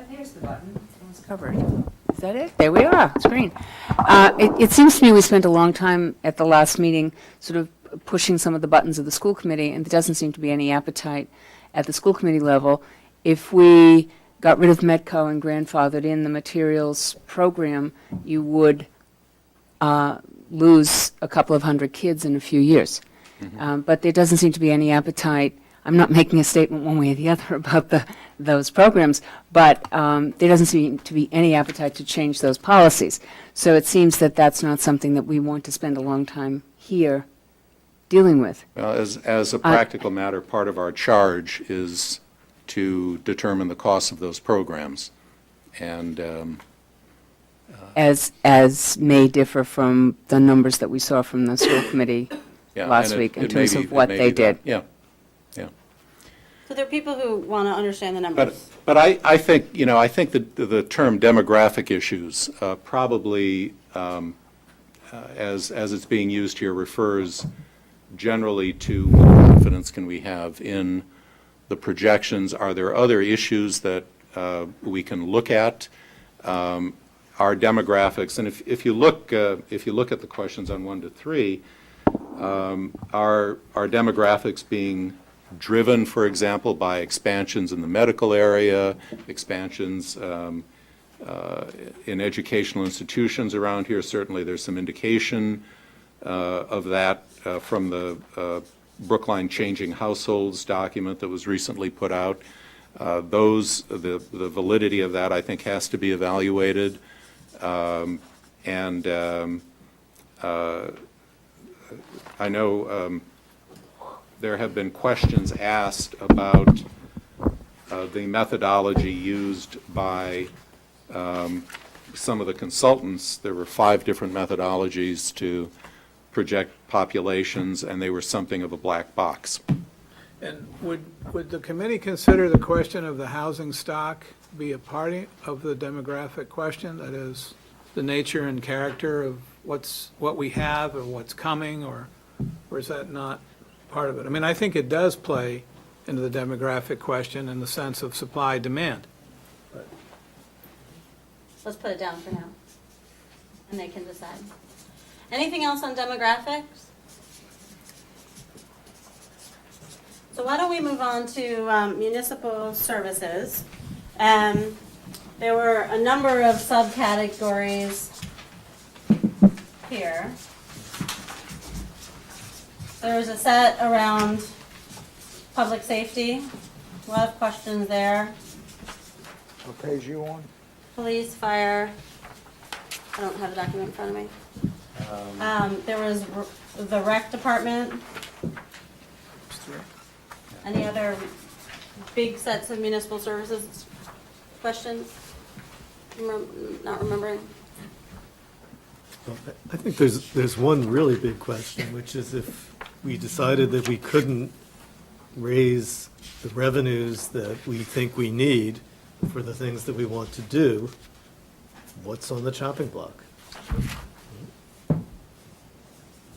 There's the button. It's covered. Is that it? There we are, screen. It seems to me we spent a long time at the last meeting sort of pushing some of the buttons of the school committee, and there doesn't seem to be any appetite at the school committee level. If we got rid of METCO and grandfathered in the materials program, you would lose a couple of hundred kids in a few years. But there doesn't seem to be any appetite. I'm not making a statement one way or the other about those programs, but there doesn't seem to be any appetite to change those policies. So it seems that that's not something that we want to spend a long time here dealing with. Well, as a practical matter, part of our charge is to determine the cost of those programs. And As may differ from the numbers that we saw from the school committee yeah, last and week in it may terms be- of what it may they be that. did. Yeah. So there are people who want to understand the numbers. But I think, I think that the term demographic issues probably, as it's being used here, refers generally to what confidence can we have in the projections. Are there other issues that we can look at? Our demographics, and if you look at the questions on 1 to 3, are demographics being driven, for example, by expansions in the medical area, expansions in educational institutions around here. Certainly, there's some indication of that from the Brookline Changing Households document that was recently put out. The validity of that, I think, has to be evaluated. I know there have been questions asked about the methodology used by some of the consultants. There were 5 different methodologies to project populations, and they were something of a black box. And would the committee consider the question of the housing stock be a part of the demographic question? That is, the nature and character of what we have or what's coming, or is that not part of it? I mean, I think it does play into the demographic question in the sense of supply-demand. Let's put it down for now, and they can decide. Anything else on demographics? So why don't we move on to municipal services? There were a number of subcategories here. There's a set around public safety. A lot of questions there. What page are you on? Police, fire. I don't have the document in front of me. There was the rec department. Any other big sets of municipal services questions? Not remembering. Well, I think there's one really big question, which is if we decided that we couldn't raise the revenues that we think we need for the things that we want to do, what's on the chopping block?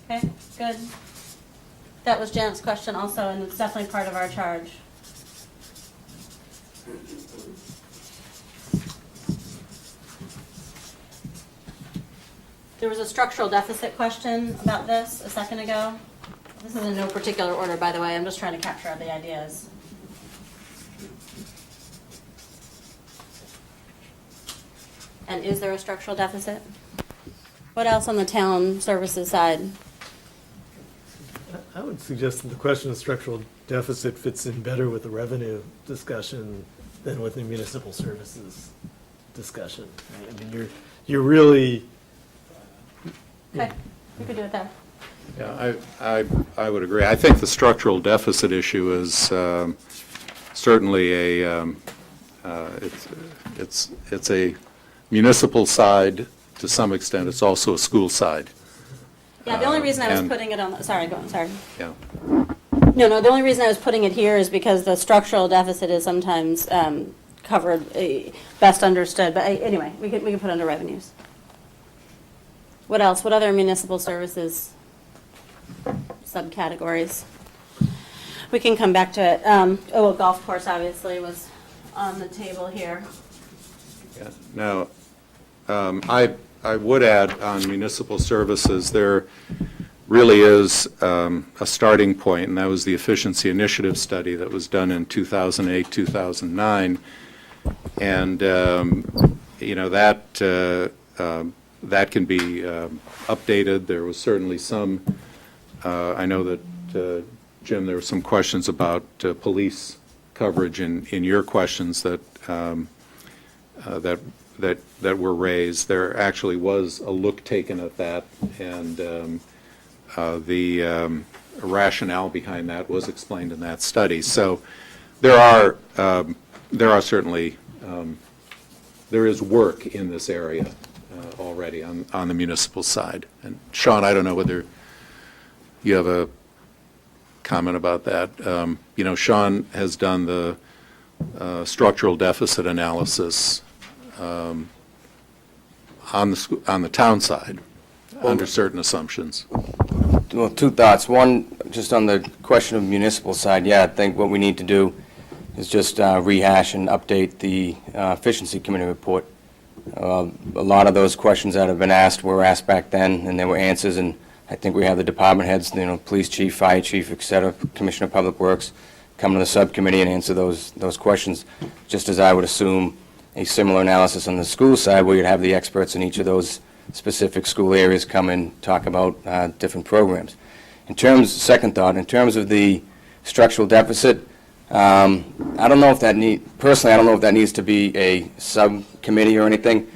Okay, good. That was Janet's question also, and it's definitely part of our charge. There was a structural deficit question about this a second ago. This is in no particular order, by the way. I'm just trying to capture the ideas. And is there a structural deficit? What else on the town services side? I would suggest that the question of structural deficit fits in better with the revenue discussion than with the municipal services discussion. I mean, you're really. Okay, we could do it there. Yeah, I would agree. I think the structural deficit issue is certainly it's a municipal side to some extent. It's also a school side. Yeah, the only reason I was and- putting it on, sorry, go on, sorry. Yeah. No, the only reason I was putting it here is because the structural deficit is sometimes covered, best understood, but anyway, we can put under revenues. What else? What other municipal services subcategories? We can come back to it. A golf course obviously was on the table here. Yeah. Now, I would add on municipal services, there really is a starting point, and that was the efficiency initiative study that was done in 2008, 2009. And, that can be updated. There was certainly some, I know that, Jim, there were some questions about police coverage in your questions that were raised. There actually was a look taken at that, and the rationale behind that was explained in that study. So there are certainly, there is work in this area already on the municipal side. And Sean, I don't know whether you have a comment about that. Sean has done the structural deficit analysis on the town side, under certain assumptions. Well, 2 thoughts. One, just on the question of municipal side, yeah, I think what we need to do is just rehash and update the efficiency committee report. A lot of those questions that have been asked were asked back then, and there were answers, and I think we have the department heads, police chief, fire chief, et cetera, Commissioner of Public Works, come to the subcommittee and answer those questions, just as I would assume a similar analysis on the school side, where you'd have the experts in each of those specific school areas come and talk about different programs. Second thought, in terms of the structural deficit, I don't know if that personally, I don't know if that needs to be a subcommittee or anything.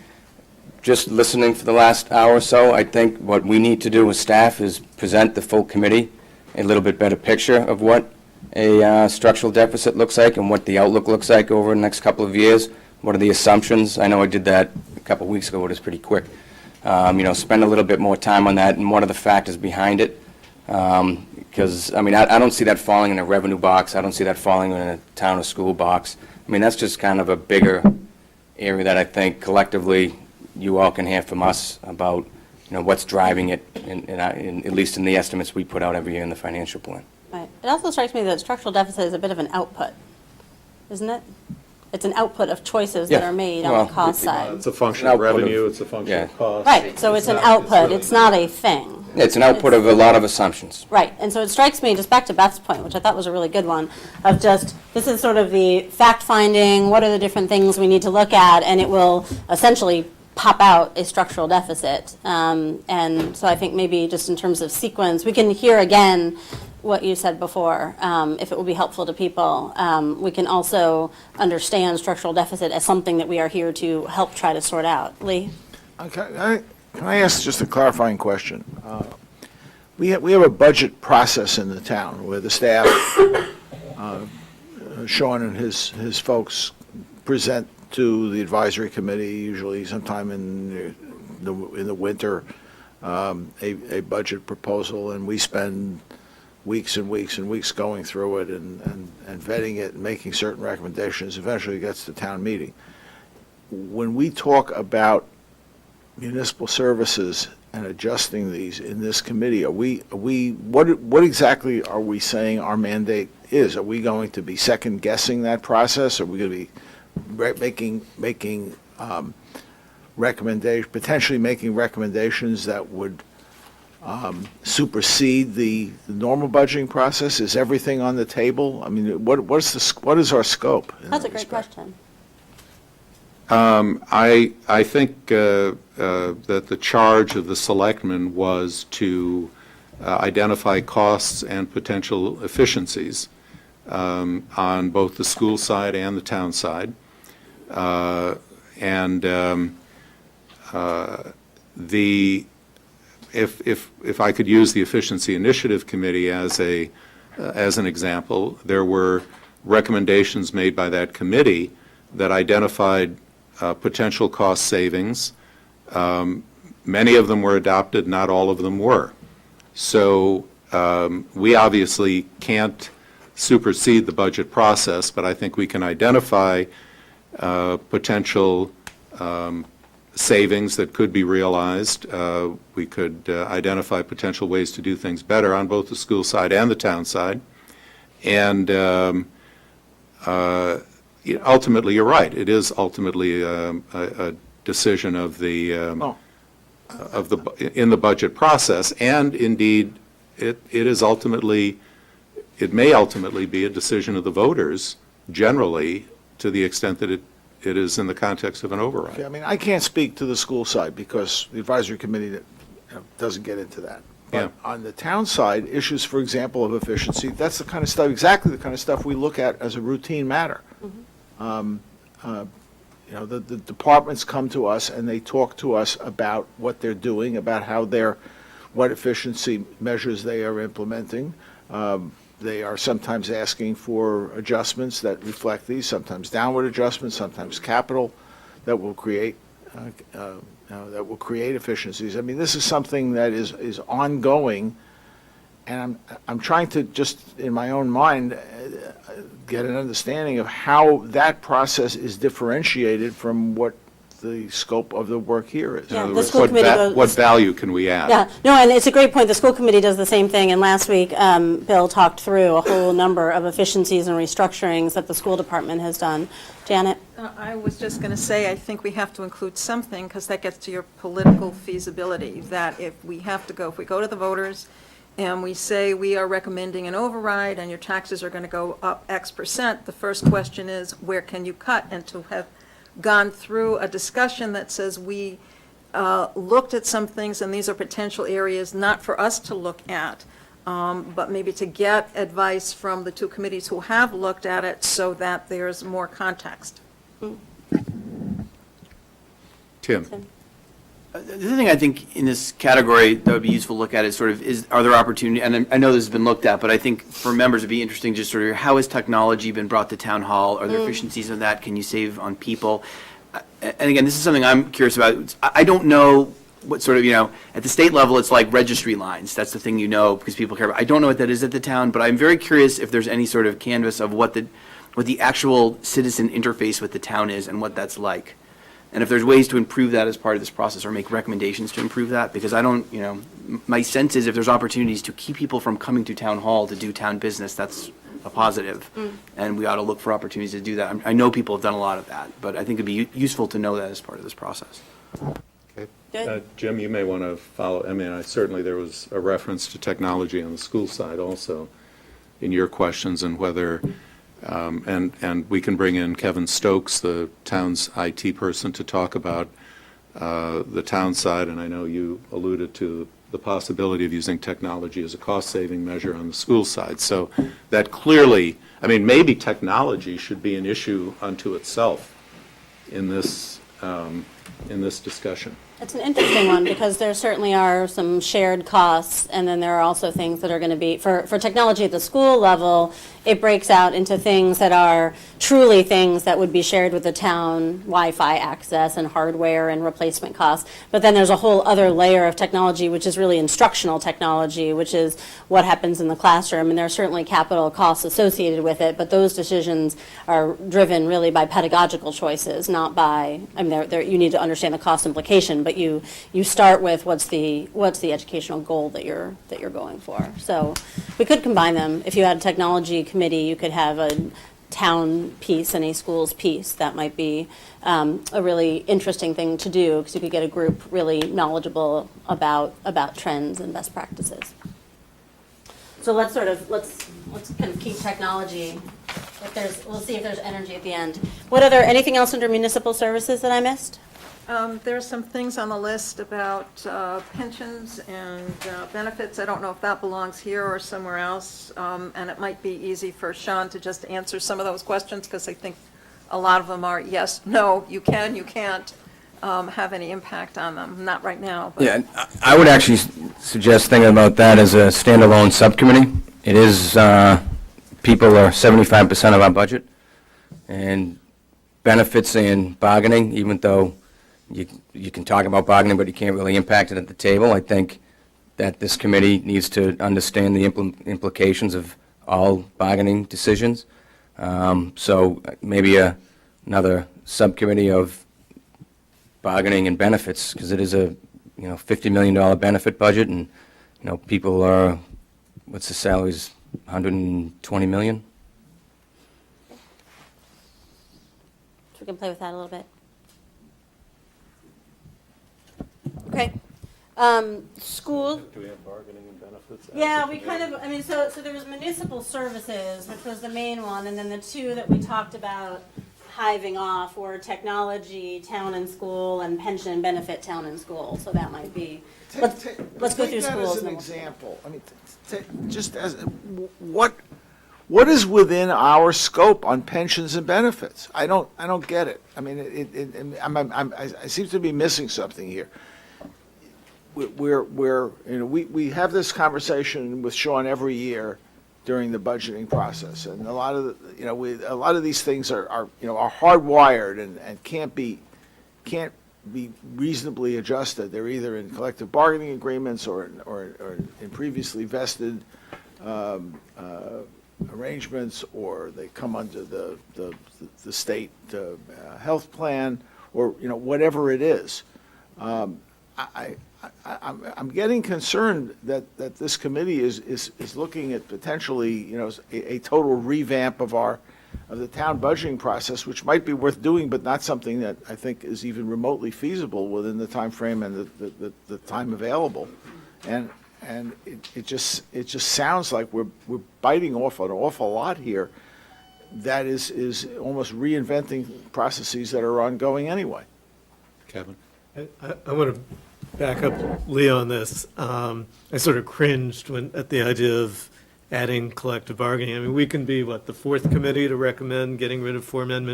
Just listening for the last hour or so, I think what we need to do as staff is present the full committee a little bit better picture of what a structural deficit looks like and what the outlook looks like over the next couple of years. What are the assumptions? I know I did that a couple of weeks ago, but it's pretty quick. Spend a little bit more time on that, and what are the factors behind it? Because, I don't see that falling in a revenue box. I don't see that falling in a town or school box. That's just kind of a bigger area that I think collectively you all can hear from us about, what's driving it, at least in the estimates we put out every year in the financial plan. Right. It also strikes me that structural deficit is a bit of an output, isn't it? It's an output of choices that Yeah. are made Well, on the cost side. It's a function An of output of- revenue, it's a function of yeah. cost. Right, so it's an output, it's not a thing. It's an output of a lot of assumptions. Right, and so it strikes me, just back to Beth's point, which I thought was a really good one, of just, this is sort of the fact-finding, what are the different things we need to look at, and it will essentially pop out a structural deficit. And so I think maybe just in terms of sequence, we can hear again what you said before, if it will be helpful to people. We can also understand structural deficit as something that we are here to help try to sort out. Lee? Okay, can I ask just a clarifying question? We have a budget process in the town where the staff, Sean and his folks, present to the advisory committee, usually sometime in the winter, a budget proposal, and we spend weeks and weeks and weeks going through it and vetting it and making certain recommendations. Eventually it gets to town meeting. When we talk about municipal services and adjusting these in this committee, what exactly are we saying our mandate is? Are we going to be second guessing that process? Are we going to be making potentially making recommendations that would supersede the normal budgeting process? Is everything on the table? What is our scope? That's a great question. I think that the charge of the selectmen was to identify costs and potential efficiencies on both the school side and the town side. If I could use the Efficiency Initiative Committee as an example, there were recommendations made by that committee that identified potential cost savings. Many of them were adopted, not all of them were. So we obviously can't supersede the budget process, but I think we can identify potential savings that could be realized. We could identify potential ways to do things better on both the school side and the town side. And ultimately, you're right. It is ultimately a decision of the in the budget process, and indeed, it may ultimately be a decision of the voters generally, to the extent that it is in the context of an override. Okay, I can't speak to the school side because the advisory committee doesn't get into that. But on the town side, issues, for example, of efficiency, that's the kind of stuff, exactly the kind of stuff we look at as a routine matter. The departments come to us and they talk to us about what they're doing, about what efficiency measures they are implementing. They are sometimes asking for adjustments that reflect these, sometimes downward adjustments, sometimes capital that will create efficiencies. This is something that is ongoing, and I'm trying to just in my own mind get an understanding of how that process is differentiated from what the scope of the work here is. Yeah, In other the words, school committee goes- what value can we add? Yeah, no, and it's a great point. The school committee does the same thing, and last week, Bill talked through a whole number of efficiencies and restructurings that the school department has done. Janet? I was just going to say, I think we have to include something, because that gets to your political feasibility, that if we go to the voters and we say we are recommending an override and your taxes are going to go up X%, the first question is, where can you cut? And to have gone through a discussion that says we looked at some things and these are potential areas not for us to look at, but maybe to get advice from the two committees who have looked at it so that there's more context. Tim? The other thing I think in this category that would be useful to look at is sort of, are there opportunity, and I know this has been looked at, but I think for members it'd be interesting just sort of, how has technology been brought to town hall? Are there efficiencies in that? Can you save on people? And again, this is something I'm curious about. I don't know what sort of, at the state level, it's like registry lines. That's the thing because people care about. I don't know what that is at the town, but I'm very curious if there's any sort of canvas of what the actual citizen interface with the town is and what that's like. And if there's ways to improve that as part of this process or make recommendations to improve that, because I don't, my sense is if there's opportunities to keep people from coming to town hall to do town business, that's a positive. And we ought to look for opportunities to do that. I know people have done a lot of that, but I think it'd be useful to know that as part of this process. Okay. Good. Jim, you may want to follow. I mean, certainly there was a reference to technology on the school side also in your questions and whether, and we can bring in Kevin Stokes, the town's IT person, to talk about the town side. And I know you alluded to the possibility of using technology as a cost-saving measure on the school side. So that clearly, I mean, maybe technology should be an issue unto itself in this discussion. It's an interesting one, because there certainly are some shared costs, and then there are also things that are going to be, for technology at the school level, it breaks out into things that are truly things that would be shared with the town, Wi-Fi access and hardware and replacement costs. But then there's a whole other layer of technology, which is really instructional technology, which is what happens in the classroom. And there are certainly capital costs associated with it, but those decisions are driven really by pedagogical choices, not by, I mean, you need to understand the cost implication, but you start with what's the educational goal that you're going for. So we could combine them. If you had a technology committee, you could have a town piece and a schools piece. That might be a really interesting thing to do, because you could get a group really knowledgeable about trends and best practices. So let's kind of keep technology. We'll see if there's energy at the end. Anything else under municipal services that I missed? There's some things on the list about pensions and benefits. I don't know if that belongs here or somewhere else. And it might be easy for Sean to just answer some of those questions, because I think a lot of them are yes, no, you can, you can't have any impact on them. Not right now. But. Yeah, I would actually suggest thinking about that as a standalone subcommittee. It is, people are 75% of our budget, and benefits and bargaining, even though you can talk about bargaining, but you can't really impact it at the table. I think that this committee needs to understand the implications of all bargaining decisions. So maybe another subcommittee of bargaining and benefits, because it is a $50 million benefit budget, and people are, what's the salaries, 120 million? So we can play with that a little bit. Okay. School. Do we have bargaining and benefits? Yeah, we kind of, I mean, so there was municipal services, which was the main one, and then the two that we talked about hiving off were technology, town and school, and pension and benefit, town and school. So that might be, let's go through schools. Take that as an and example. I mean, just as, what is within our scope on pensions and benefits? I don't get it. I mean, I seem to be missing something here. We have this conversation with Sean every year during the budgeting process, and a lot of these things are hardwired and can't be reasonably adjusted. They're either in collective bargaining agreements or in previously vested arrangements, or they come under the state health plan, or whatever it is. I'm getting concerned that this committee is looking at potentially, a total revamp of the town budgeting process, which might be worth doing, but not something that I think is even remotely feasible within the time frame and the time available. And And it just sounds like we're biting off an awful lot here that is almost reinventing processes that are ongoing anyway. Kevin? I want to back up Lee on this. I sort of cringed at the idea of adding collective bargaining. I mean, we can be, the fourth committee to recommend getting rid of four-man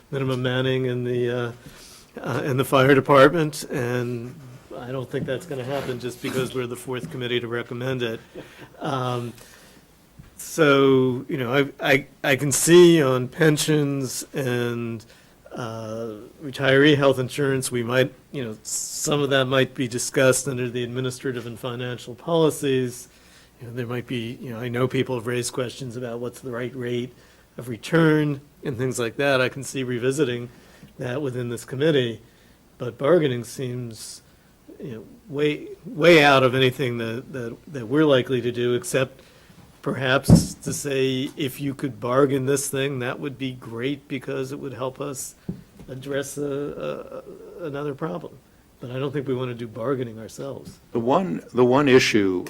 minimum manning in the fire department, and I don't think that's going to happen just because we're the fourth committee to recommend it. So, I can see on pensions and retiree health insurance, we might, some of that might be discussed under the administrative and financial policies. There might be, I know people have raised questions about what's the right rate of return and things like that. I can see revisiting that within this committee, but bargaining seems, way out of anything that we're likely to do, except perhaps to say, if you could bargain this thing, that would be great because it would help us address another problem. But I don't think we want to do bargaining ourselves. The one issue,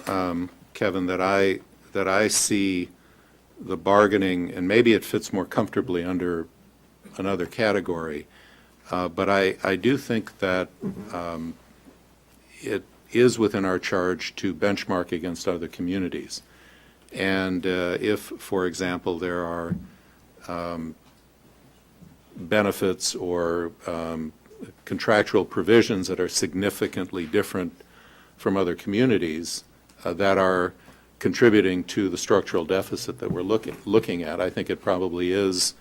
Kevin, that I see the bargaining, and maybe it fits more comfortably under another category, but I do think that it is within our charge to benchmark against other communities. And if, for example, there are benefits or contractual provisions that are significantly different from other communities that are contributing to the structural deficit that we're looking at, I think it probably is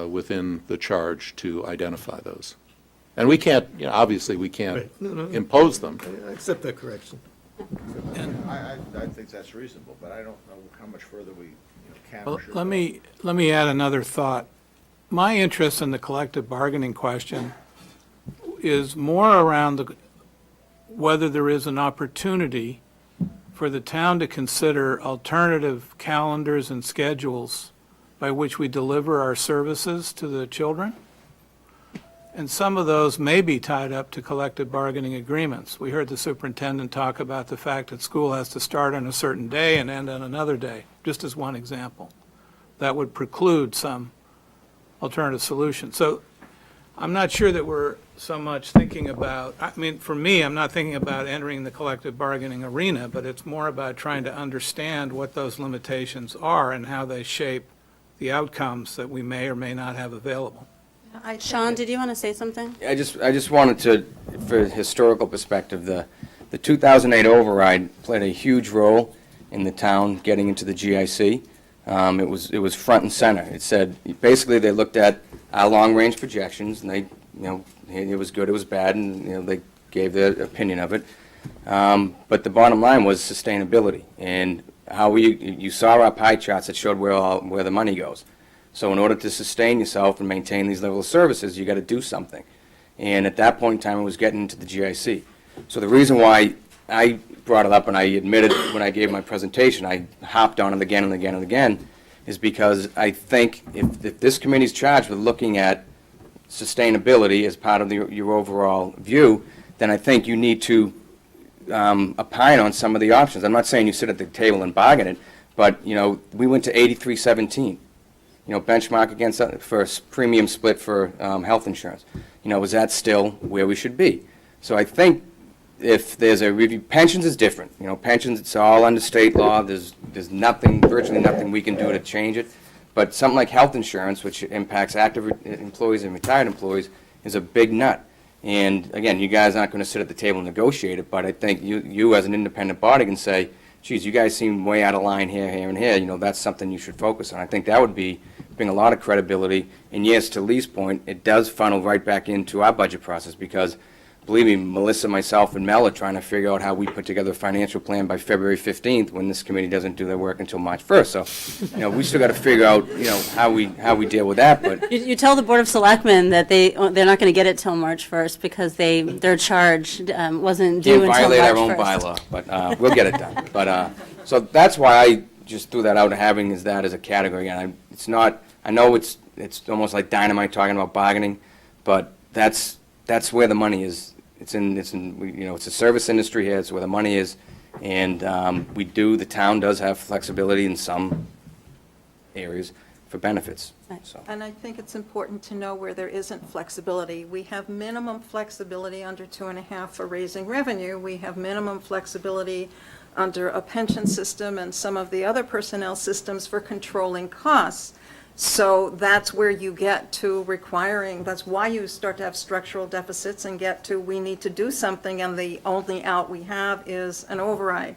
within the charge to identify those. And we can't, obviously, we can't Right. No. impose them. I accept that correction. I think that's reasonable, but I don't know how much further we can Well, or should let go. me add another thought. My interest in the collective bargaining question is more around whether there is an opportunity for the town to consider alternative calendars and schedules by which we deliver our services to the children. And some of those may be tied up to collective bargaining agreements. We heard the superintendent talk about the fact that school has to start on a certain day and end on another day, just as one example. That would preclude some alternative solution. So I'm not sure that we're so much thinking about, for me, I'm not thinking about entering the collective bargaining arena, but it's more about trying to understand what those limitations are and how they shape the outcomes that we may or may not have available. Sean, did you want to say something? I just wanted to, for historical perspective, the 2008 override played a huge role in the town getting into the GIC. It was front and center. It said, basically, they looked at our long-range projections, and they, it was good, it was bad, and, they gave their opinion of it. But the bottom line was sustainability, and how you saw our pie charts that showed where the money goes. So in order to sustain yourself and maintain these level of services, you got to do something. And at that point in time, it was getting into the GIC. So the reason why I brought it up, and I admitted when I gave my presentation, I hopped on it again and again and again, is because I think if this committee's charged with looking at sustainability as part of your overall view, then I think you need to opine on some of the options. I'm not saying you sit at the table and bargain it, but, we went to 83-17. Benchmark against for a premium split for health insurance. Is that still where we should be? So I think if there's a review, pensions is different. Pensions, it's all under state law. There's virtually nothing we can do to change it. But something like health insurance, which impacts active employees and retired employees, is a big nut. And again, you guys aren't going to sit at the table and negotiate it, but I think you as an independent body can say, geez, you guys seem way out of line here, here, and here. That's something you should focus on. I think that would bring a lot of credibility. And yes, to Lee's point, it does funnel right back into our budget process because, believe me, Melissa, myself, and Mel are trying to figure out how we put together a financial plan by February 15th when this committee doesn't do their work until March 1st. So, we still got to figure out, how we deal with that. But You tell the Board of Selectmen that they're not going to get it till March 1st because their charge wasn't due can't until violate our own March 1st. bylaw, but we'll get it done. But so that's why I just threw that out, having that as a category. And it's not. I know it's almost like dynamite talking about bargaining, but that's where the money is. It's a service industry here. It's where the money is, And the town does have flexibility in some areas for benefits, so. And I think it's important to know where there isn't flexibility. We have minimum flexibility under 2.5 for raising revenue. We have minimum flexibility under a pension system and some of the other personnel systems for controlling costs. So that's where you get to requiring, that's why you start to have structural deficits and get to, we need to do something, and the only out we have is an override.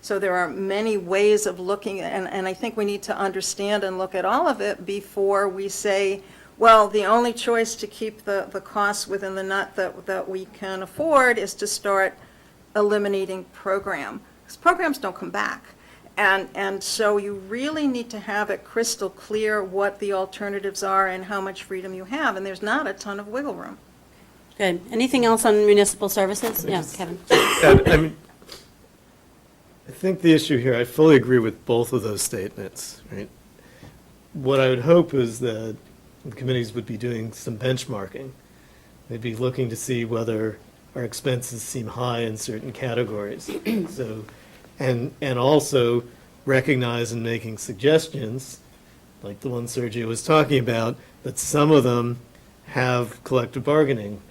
So there are many ways of looking, and I think we need to understand and look at all of it before we say, well, the only choice to keep the costs within the nut that we can afford is to start eliminating program. Because programs don't come back. And so you really need to have it crystal clear what the alternatives are and how much freedom you have, and there's not a ton of wiggle room. Good. Anything else on municipal services? Yeah, Kevin. I think the issue here, I fully agree with both of those statements, right? What I would hope is that the committees would be doing some benchmarking. They'd be looking to see whether our expenses seem high in certain categories. So, and also recognize and making suggestions, like the one Sergio was talking about, that some of them have collective bargaining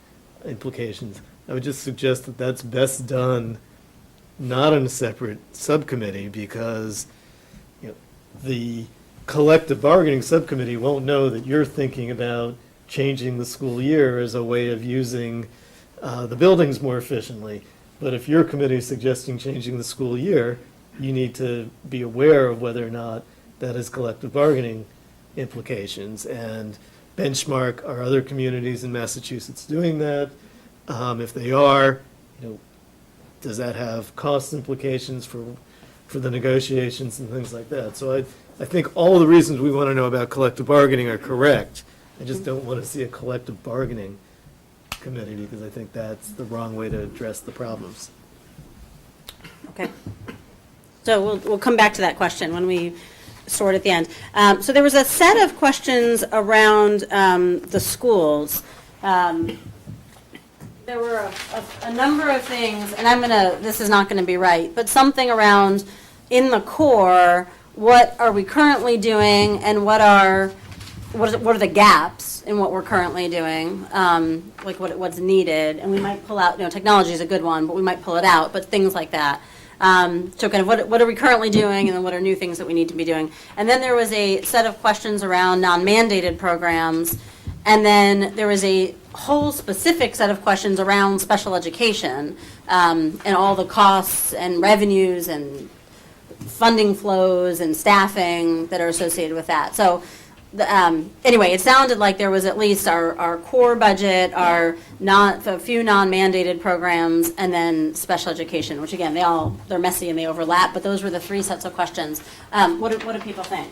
implications. I would just suggest that that's best done not in a separate subcommittee, because the collective bargaining subcommittee won't know that you're thinking about changing the school year as a way of using the buildings more efficiently. But if your committee is suggesting changing the school year, you need to be aware of whether or not that has collective bargaining implications, and benchmark, are other communities in Massachusetts doing that? If they are, does that have cost implications for the negotiations and things like that? So I think all the reasons we want to know about collective bargaining are correct. I just don't want to see a collective bargaining committee, because I think that's the wrong way to address the problems. Okay. So we'll come back to that question when we sort at the end. So there was a set of questions around the schools. There were a number of things, and this is not going to be right, but something around, in the core, what are we currently doing, and what are the gaps in what we're currently doing, like what's needed, and we might pull out, technology is a good one, but we might pull it out, but things like that. So kind of what are we currently doing, and then what are new things that we need to be doing. And then there was a set of questions around non-mandated programs, and then there was a whole specific set of questions around special education, and all the costs and revenues and funding flows and staffing that are associated with that. So anyway, it sounded like there was at least our core budget, a few non-mandated programs, and then special education, which again, they're messy and they overlap, but those were the three sets of questions. What do people think?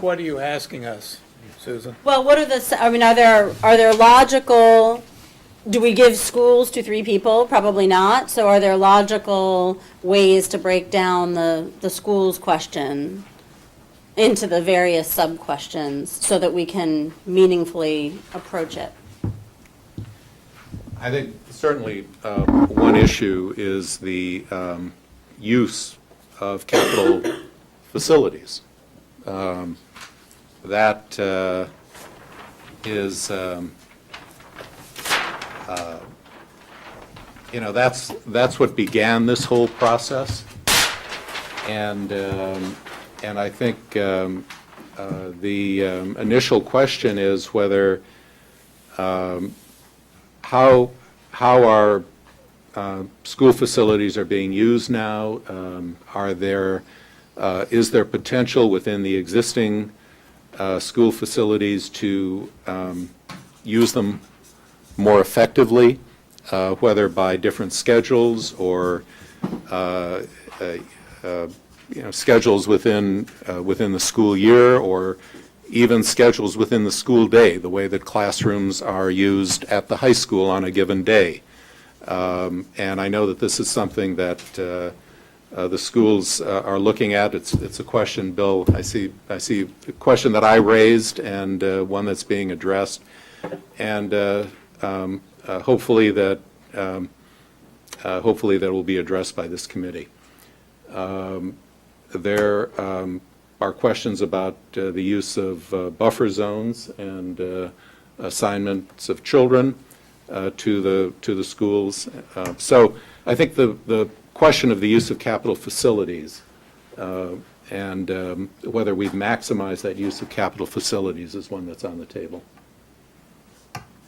What are you asking us, Susan? Well, are there logical, do we give schools to 3 people? Probably not. So are there logical ways to break down the schools question into the various sub-questions so that we can meaningfully approach it? I think certainly one issue is the use of capital facilities. That is, that's what began this whole process, and I think the initial question is whether how our school facilities are being used now. Is there potential within the existing school facilities to use them more effectively, whether by different schedules or schedules within the school year, or even schedules within the school day, the way that classrooms are used at the high school on a given day. And I know that this is something that the schools are looking at. It's a question, Bill, I see a question that I raised and one that's being addressed. And hopefully that will be addressed by this committee. There are questions about the use of buffer zones and assignments of children to the schools. So I think the question of the use of capital facilities and whether we've maximized that use of capital facilities is one that's on the table.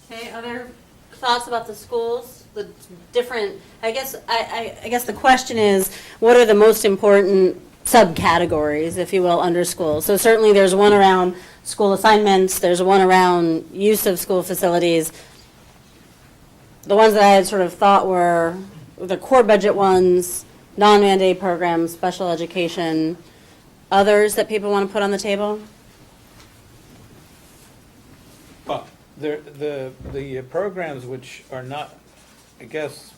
Okay, other thoughts about the schools? The different, I guess the question is, what are the most important subcategories, if you will, under schools? So certainly there's one around school assignments, there's one around use of school facilities. The ones that I had sort of thought were the core budget ones, non-mandate programs, special education, others that people want to put on the table? Well, the programs which are not, I guess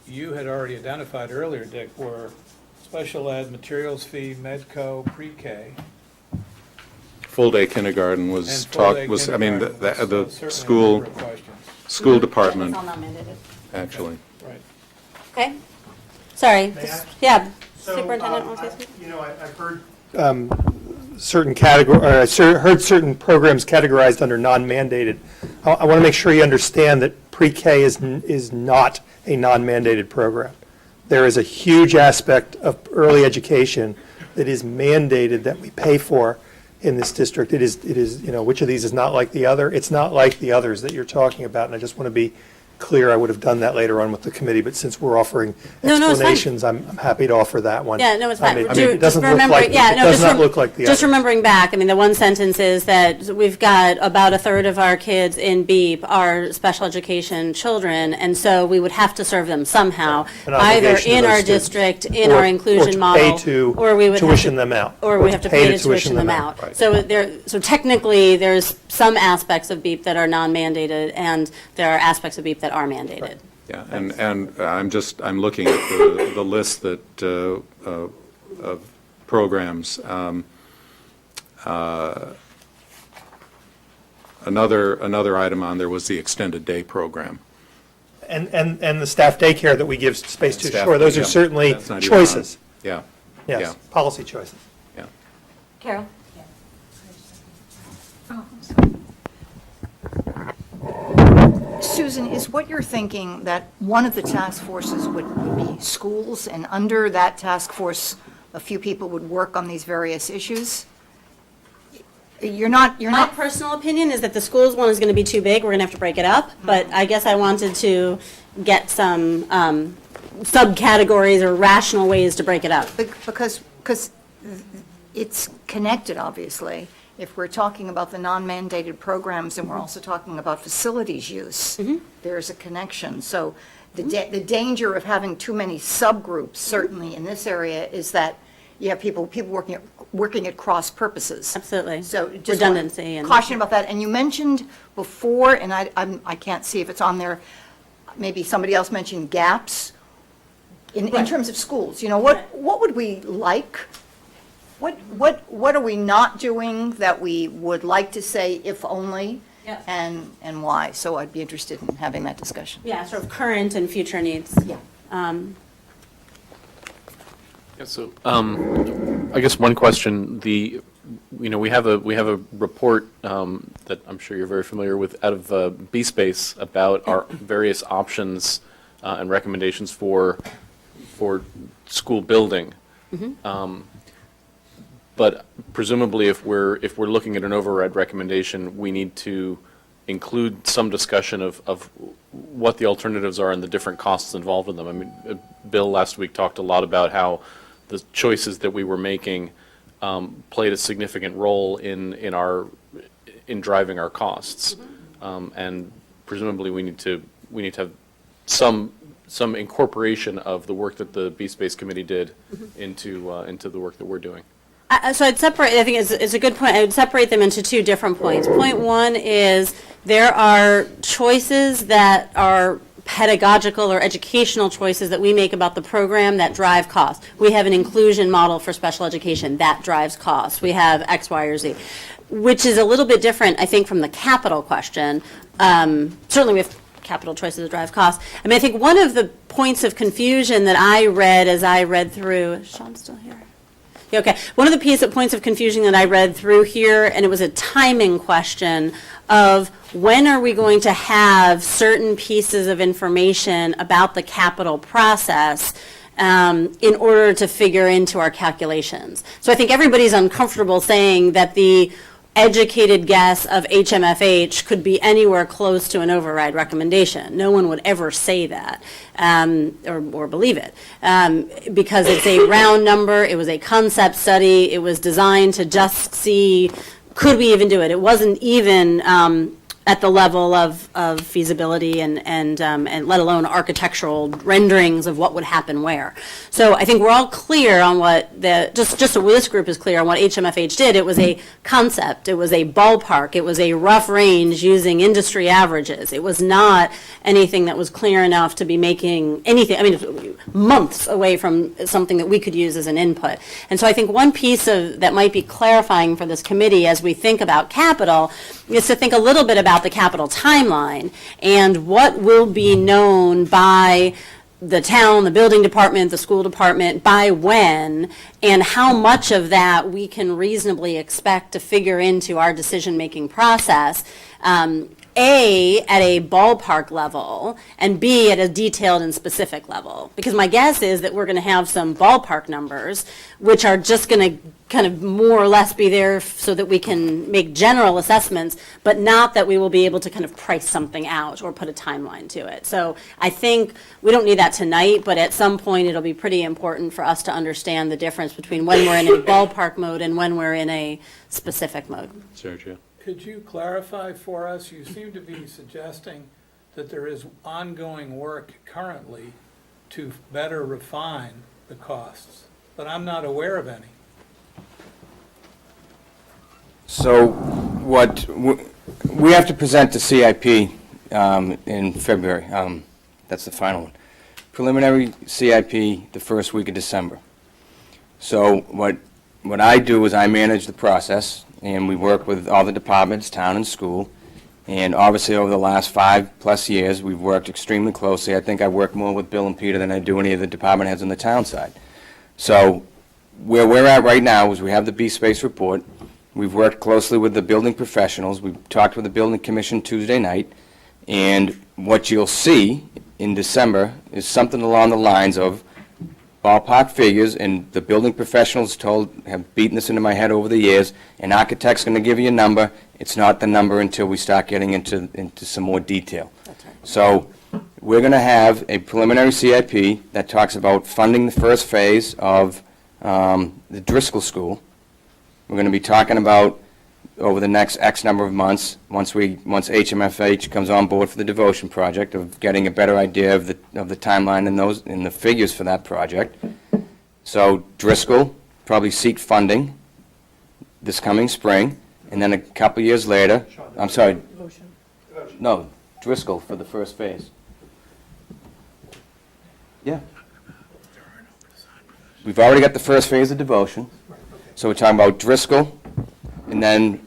you had already identified earlier, Dick, were special ed, materials fee, Medco, pre-K. Full-day kindergarten was And full-day talked, I mean, kindergarten the was certainly a school, number of questions. school department, It's all non-mandated. actually. Right. Okay, sorry. May I? Yeah, So, superintendent wants to say something? You know, I've heard certain heard certain programs categorized under non-mandated. I want to make sure you understand that pre-K is not a non-mandated program. There is a huge aspect of early education that is mandated that we pay for in this district. It is, you know, which of these is not like the other? It's not like the others that you're talking about, and I just want to be clear. I would have done that later on with the committee, but since we're offering No, it's fine. explanations, I'm happy to offer that one. Yeah, no, it's fine. I mean, Ju- it doesn't just look like, remembering- yeah, it no, does just not rem- look like the Just others. remembering back, I mean, the one sentence is that we've got about a third of our kids in BEEP are special education children, and so we would have to serve them somehow, An either obligation to in those our students. district, in Or- our or inclusion to model. pay to or we would have tuition to- them out. Or we have to pay to tuition them out. Right. So so technically, there's some aspects of BEEP that are non-mandated, and there are aspects of BEEP that are mandated. Yeah, and I'm looking at the list that, of programs. Another item on there was the extended day program. And the staff daycare that we give space to, Staff- sure, those are yeah, certainly that's not even on. choices. Yeah, Yes, yeah. policy choices. yeah. Carol? Susan, is what you're thinking that one of the task forces would be schools, and under that task force, a few people would work on these various issues? You're not. My personal opinion is that the schools one is going to be too big, we're going to have to break it up, but I guess I wanted to get some subcategories or rational ways to break it up. Because it's connected, obviously. If we're talking about the non-mandated programs and we're also talking about facilities use, there's a connection. So the danger of having too many subgroups, certainly in this area, is that you have people working at cross purposes. Absolutely. So just Redundancy and- caution about that. And you mentioned before, and I can't see if it's on there, maybe somebody else mentioned gaps in terms of schools. You know, what would we like? What are we not doing that we would like to say if only? Yeah. And why? So I'd be interested in having that discussion. Yeah, sort of current and future needs. Yeah. Yeah, so, I guess one question, we have a report that I'm sure you're very familiar with out of B-Space about our various options and recommendations for school building. But presumably, if we're looking at an override recommendation, we need to include some discussion of what the alternatives are and the different costs involved in them. I mean, Bill last week talked a lot about how the choices that we were making played a significant role in driving our costs. And presumably, we need to have some incorporation of the work that the B-Space Committee did into the work that we're doing. So I'd separate, I think it's a good point, I would separate them into two different points. Point one is there are choices that are pedagogical or educational choices that we make about the program that drive costs. We have an inclusion model for special education that drives costs. We have X, Y, or Z, which is a little bit different, I think, from the capital question. Certainly we have capital choices that drive costs. I mean, I think one of the points of confusion that I read as I read through, is Sean still here? Yeah, okay. One of the points of confusion that I read through here, and it was a timing question of when are we going to have certain pieces of information about the capital process in order to figure into our calculations. So I think everybody's uncomfortable saying that the educated guess of HMFH could be anywhere close to an override recommendation. No one would ever say that or believe it because it's a round number. It was a concept study. It was designed to just see, could we even do it? It wasn't even at the level of feasibility and let alone architectural renderings of what would happen where. So I think we're all clear on what just so this group is clear on what HMFH did. It was a concept, it was a ballpark, it was a rough range using industry averages. It was not anything that was clear enough to be making anything, I mean, months away from something that we could use as an input. And so I think one piece of that might be clarifying for this committee as we think about capital is to think a little bit about the capital timeline and what will be known by the town, the building department, the school department, by when, and how much of that we can reasonably expect to figure into our decision-making process, A, at a ballpark level, and B, at a detailed and specific level. Because my guess is that we're going to have some ballpark numbers, which are just going to kind of more or less be there so that we can make general assessments, but not that we will be able to kind of price something out or put a timeline to it. So I think we don't need that tonight, but at some point it'll be pretty important for us to understand the difference between when we're in a ballpark mode and when we're in a specific mode. Sergio? Could you clarify for us, you seem to be suggesting that there is ongoing work currently to better refine the costs, but I'm not aware of any. So we have to present the CIP in February. That's the final one. Preliminary CIP the first week of December. So what I do is I manage the process, and we work with all the departments, town and school. And obviously, over the last 5+ years, we've worked extremely closely. I think I work more with Bill and Peter than I do any of the department heads on the town side. So where we're at right now is we have the B-Space report. We've worked closely with the building professionals. We've talked with the building commission Tuesday night. And what you'll see in December is something along the lines of ballpark figures, and the building professionals have beaten this into my head over the years. An architect's going to give you a number. It's not the number until we start getting into some more detail. That's right. So we're going to have a preliminary CIP that talks about funding the first phase of the Driscoll School. We're going to be talking about over the next X number of months, once HMFH comes on board for the devotion project, of getting a better idea of the timeline and the figures for that project. So Driscoll probably seek funding this coming spring, and then a couple years later, I'm sorry. No, Driscoll for the first phase. Yeah. We've already got the first phase of devotion. So we're talking about Driscoll, and then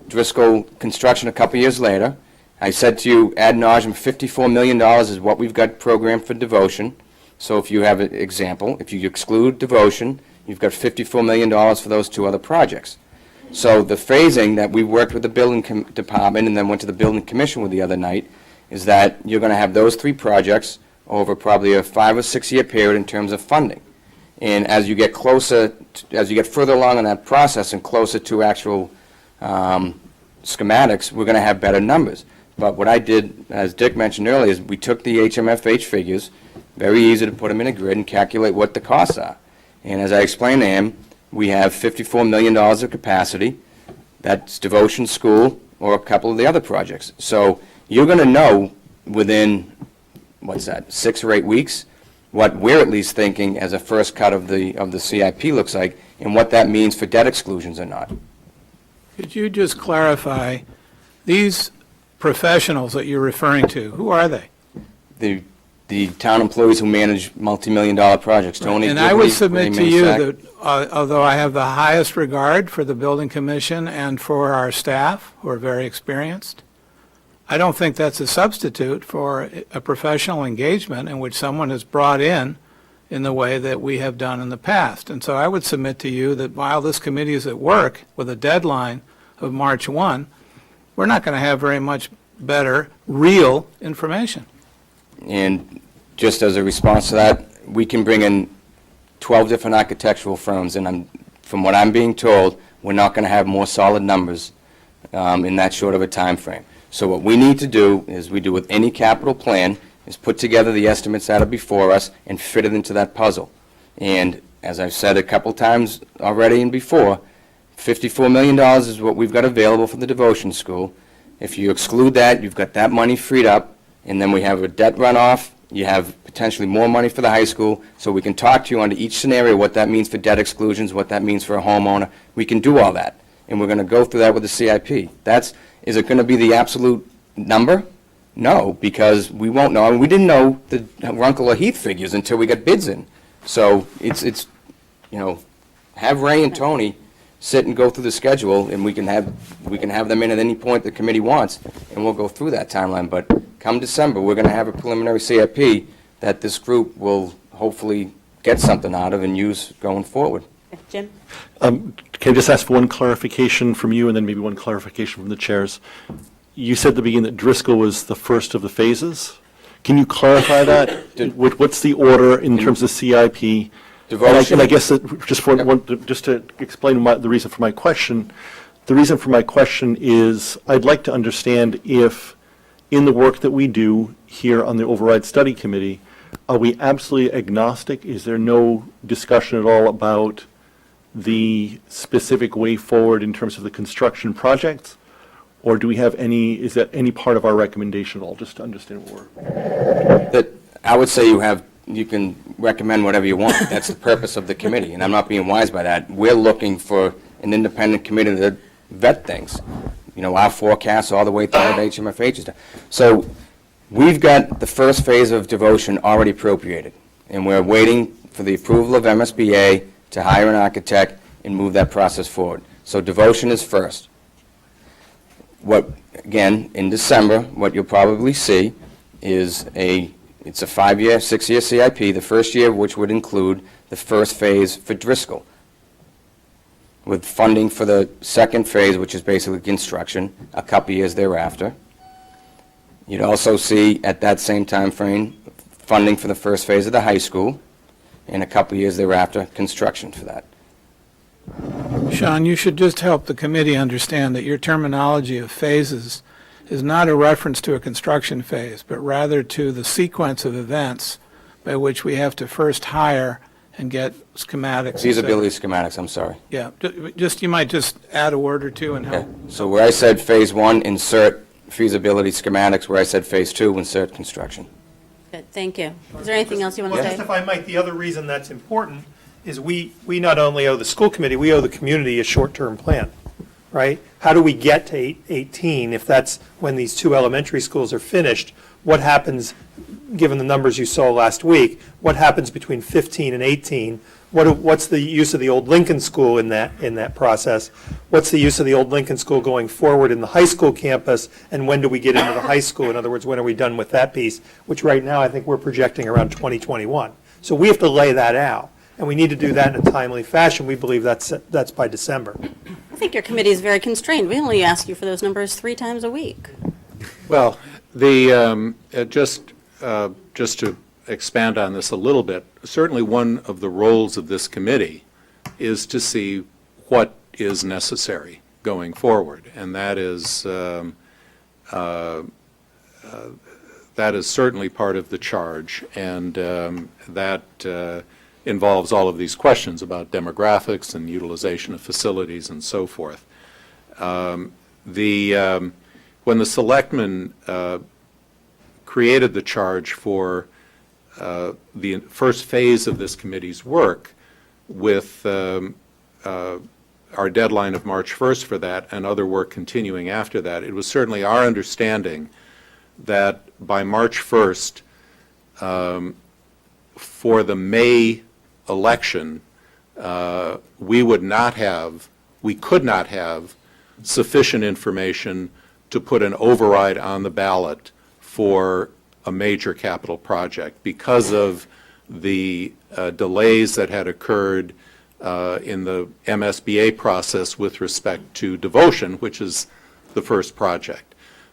Driscoll construction a couple years later. I said to you, ad nauseum, $54 million is what we've got programmed for devotion. So if you have an example, if you exclude devotion, you've got $54 million for those two other projects. So the phasing that we worked with the building department and then went to the building commission with the other night is that you're going to have those three projects over probably a 5 or 6 year period in terms of funding. And as you get closer, as you get further along in that process and closer to actual schematics, we're going to have better numbers. But what I did, as Dick mentioned earlier, is we took the HMFH figures, very easy to put them in a grid and calculate what the costs are. And as I explained to him, we have $54 million of capacity. That's devotion school or a couple of the other projects. So you're going to know within, 6 or 8 weeks, what we're at least thinking as a first cut of the CIP looks like, and what that means for debt exclusions or not. Could you just clarify, these professionals that you're referring to, who are they? the town employees who manage multi-million-dollar projects. Tony And I would Quigley, submit to Ray you Masak. that although I have the highest regard for the building commission and for our staff, who are very experienced, I don't think that's a substitute for a professional engagement in which someone is brought in the way that we have done in the past. And so I would submit to you that while this committee is at work with a deadline of March 1, we're not going to have very much better, real information. And just as a response to that, we can bring in 12 different architectural firms, and from what I'm being told, we're not going to have more solid numbers in that short of a time frame. So what we need to do, as we do with any capital plan, is put together the estimates that are before us and fit it into that puzzle. And as I've said a couple times already and before, $54 million is what we've got available for the devotion school. If you exclude that, you've got that money freed up, and then we have a debt runoff. You have potentially more money for the high school, so we can talk to you under each scenario, what that means for debt exclusions, what that means for a homeowner. We can do all that, and we're going to go through that with the CIP. Is it going to be the absolute number? No, because we won't know. I mean, we didn't know the Runkle or Heath figures until we got bids in. So it's have Ray and Tony sit and go through the schedule, and we can have them in at any point the committee wants, and we'll go through that timeline. But come December, we're going to have a preliminary CIP that this group will hopefully get something out of and use going forward. Jim? Can I just ask for one clarification from you and then maybe one clarification from the chairs? You said at the beginning that Driscoll was the first of the phases. Can you clarify that? What's the order in terms of CIP? Devotion. And I guess that just to explain the reason for my question, the reason for my question is I'd like to understand if in the work that we do here on the Override Study Committee, are we absolutely agnostic? Is there no discussion at all about the specific way forward in terms of the construction projects? Or do we have is that any part of our recommendation at all, just to understand what we're... That I would say you can recommend whatever you want. That's the purpose of the committee, and I'm not being wise by that. We're looking for an independent committee to vet things. Our forecasts all the way through the HMFH. So we've got the first phase of devotion already appropriated, and we're waiting for the approval of MSBA to hire an architect and move that process forward. So devotion is first. Again, in December, what you'll probably see is it's a 5-year, 6-year CIP, the first year of which would include the first phase for Driscoll, with funding for the second phase, which is basically construction, a couple years thereafter. You'd also see at that same time frame funding for the first phase of the high school, and a couple years thereafter, construction for that. Sean, you should just help the committee understand that your terminology of phases is not a reference to a construction phase, but rather to the sequence of events by which we have to first hire and get schematics. Feasibility schematics, I'm sorry. Yeah, you might just add a word or two and help. So where I said phase 1, insert feasibility schematics. Where I said phase 2, insert construction. Good, thank you. Is there anything else you want to Well, say? just if I might, the other reason that's important is we not only owe the school committee, we owe the community a short-term plan, right? How do we get to 18 if that's when these 2 elementary schools are finished? What happens, given the numbers you saw last week, what happens between 15 and 18? What's the use of the old Lincoln School in that process? What's the use of the old Lincoln School going forward in the high school campus? And when do we get into the high school? In other words, when are we done with that piece? Which right now I think we're projecting around 2021. So we have to lay that out, and we need to do that in a timely fashion. We believe that's by December. I think your committee is very constrained. We only ask you for those numbers 3 times a week. Well, just to expand on this a little bit, certainly one of the roles of this committee is to see what is necessary going forward, and that is certainly part of the charge, and that involves all of these questions about demographics and utilization of facilities and so forth. When the selectmen created the charge for the first phase of this committee's work with our deadline of March 1st for that and other work continuing after that, it was certainly our understanding that by March 1st, for the May election, we could not have sufficient information to put an override on the ballot for a major capital project because of the delays that had occurred in the MSBA process with respect to Devotion, which is the first project.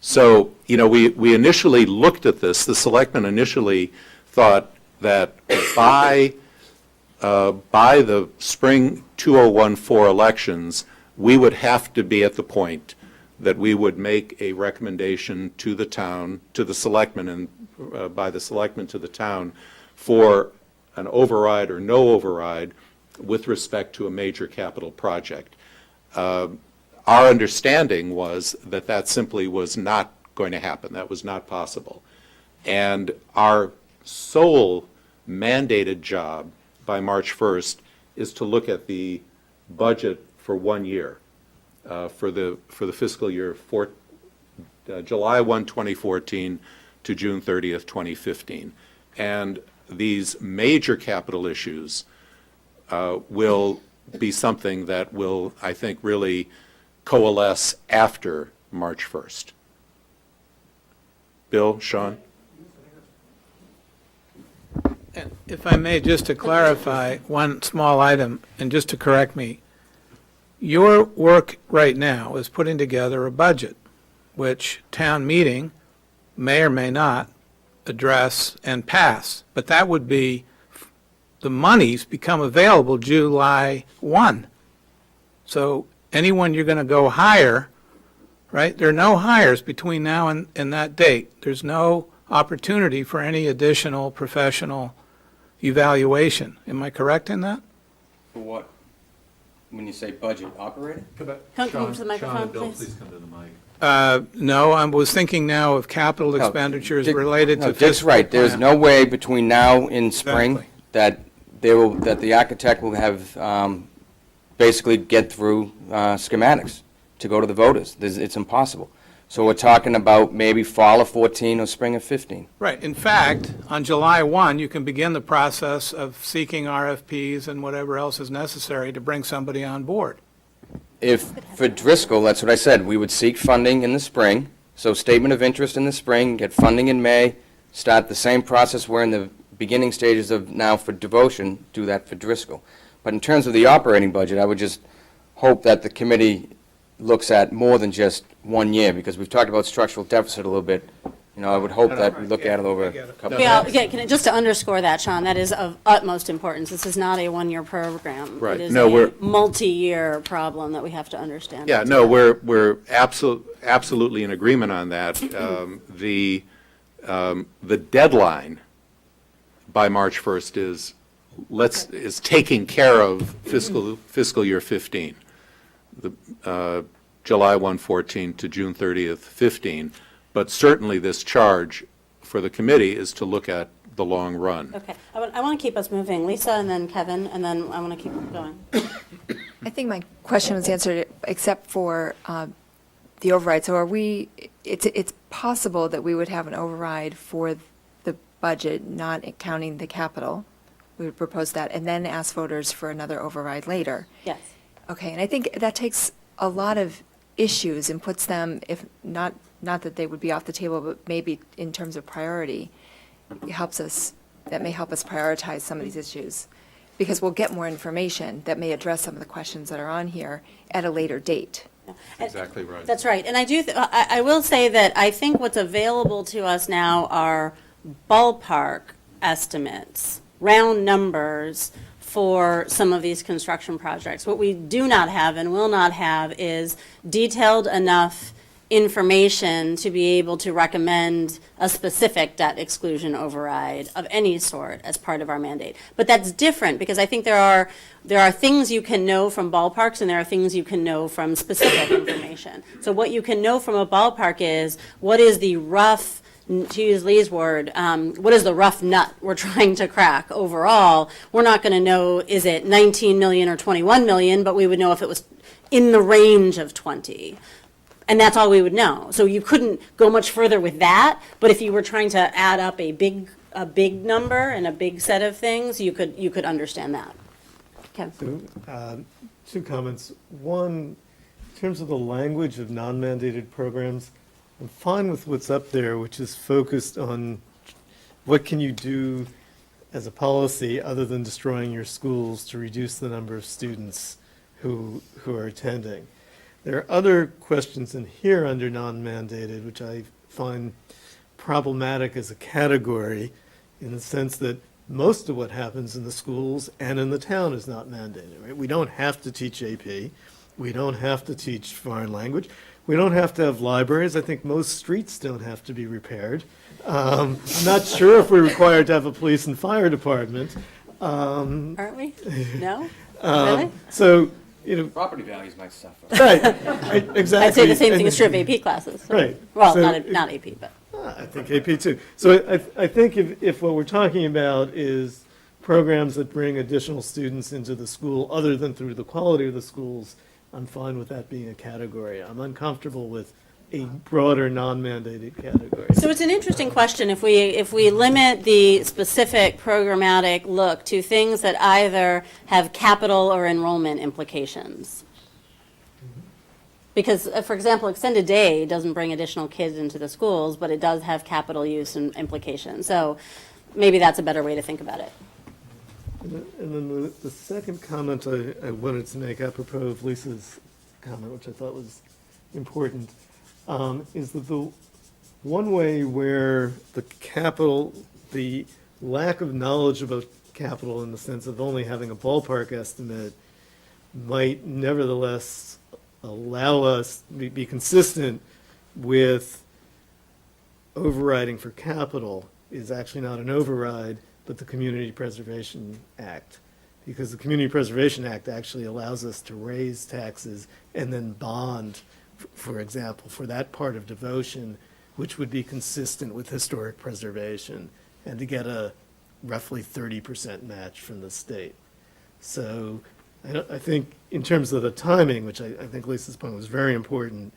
So, we initially looked at this, the selectmen initially thought that by the spring 2014 elections, we would have to be at the point that we would make a recommendation to the town, to the selectmen, and by the selectmen to the town for an override or no override with respect to a major capital project. Our understanding was that that simply was not going to happen. That was not possible. And our sole mandated job by March 1st is to look at the budget for 1 year, for the fiscal year July 1, 2014 to June 30th, 2015. And these major capital issues will be something that will, I think, really coalesce after March 1st. Bill, Sean? And if I may, just to clarify one small item, and just to correct me, your work right now is putting together a budget, which town meeting may or may not address and pass, but that would be, the monies become available July 1. So anyone you're going to go hire, right, there are no hires between now and that date. There's no opportunity for any additional professional evaluation. Am I correct in that? For what? When you say budget operator? Come to the microphone, please. come to the mic. No, I was thinking now of capital expenditures related to No, Dick's fiscal right. There's plan. no way between now and spring Exactly. that that the architect will have basically get through schematics to go to the voters. It's impossible. So we're talking about maybe fall of 14 or spring of 15. Right. In fact, on July 1, you can begin the process of seeking RFPs and whatever else is necessary to bring somebody on board. If, for Driscoll, that's what I said, we would seek funding in the spring, so statement of interest in the spring, get funding in May, start the same process we're in the beginning stages of now for Devotion, do that for Driscoll. But in terms of the operating budget, I would just hope that the committee looks at more than just 1 year, because we've talked about structural deficit a little bit. I would hope that we look at it over a couple of Yeah, years. just to underscore that, Sean, that is of utmost importance. This is not a one-year program. Right. It is No, we're- a multi-year problem that we have to understand. Yeah, no, we're absolutely in agreement on that. The deadline by March 1st is taking care of fiscal year 15, July 1, 14 to June 30th, 15. But certainly this charge for the committee is to look at the long run. Okay, I want to keep us moving. Lisa and then Kevin, and then I want to keep going. I think my question was answered, except for the override. So it's possible that we would have an override for the budget, not counting the capital. We would propose that, and then ask voters for another override later. Yes. Okay, and I think that takes a lot of issues and puts them, if not that they would be off the table, but maybe in terms of priority, that may help us prioritize some of these issues. Because we'll get more information that may address some of the questions that are on here at a later date. Exactly right. That's right. And I will say that I think what's available to us now are ballpark estimates, round numbers for some of these construction projects. What we do not have and will not have is detailed enough information to be able to recommend a specific debt exclusion override of any sort as part of our mandate. But that's different, because I think there are things you can know from ballparks and there are things you can know from specific information. So what you can know from a ballpark is, what is the rough, to use Lee's word, what is the rough nut we're trying to crack overall? We're not going to know, is it 19 million or 21 million, but we would know if it was in the range of 20. And that's all we would know. So you couldn't go much further with that, but if you were trying to add up a big a big number and a big set of things, you could understand that. Okay. So, two comments. One, in terms of the language of non-mandated programs, I'm fine with what's up there, which is focused on what can you do as a policy other than destroying your schools to reduce the number of students who are attending. There are other questions in here under non-mandated, which I find problematic as a category in the sense that most of what happens in the schools and in the town is not mandated, right? We don't have to teach AP. We don't have to teach foreign language. We don't have to have libraries. I think most streets don't have to be repaired. I'm not sure if we're required to have a police and fire department. Aren't we? No? Really? So, Property values might suffer. right, exactly. I'd say the same thing And- is true of AP classes. Right. Well, So not AP, but. I think AP too. So I think if what we're talking about is programs that bring additional students into the school, other than through the quality of the schools, I'm fine with that being a category. I'm uncomfortable with a broader, non-mandated category. So it's an interesting question if we limit the specific programmatic look to things that either have capital or enrollment implications. Because, for example, extended day doesn't bring additional kids into the schools, but it does have capital use and implications. So maybe that's a better way to think about it. And then the second comment I wanted to make apropos of Lisa's comment, which I thought was important, is that the one way where the lack of knowledge about capital in the sense of only having a ballpark estimate might nevertheless allow us to be consistent with overriding for capital is actually not an override, but the Community Preservation Act. Because the Community Preservation Act actually allows us to raise taxes and then bond, for example, for that part of devotion, which would be consistent with historic preservation, and to get a roughly 30% match from the state. So I think in terms of the timing, which I think Lisa's point was very important,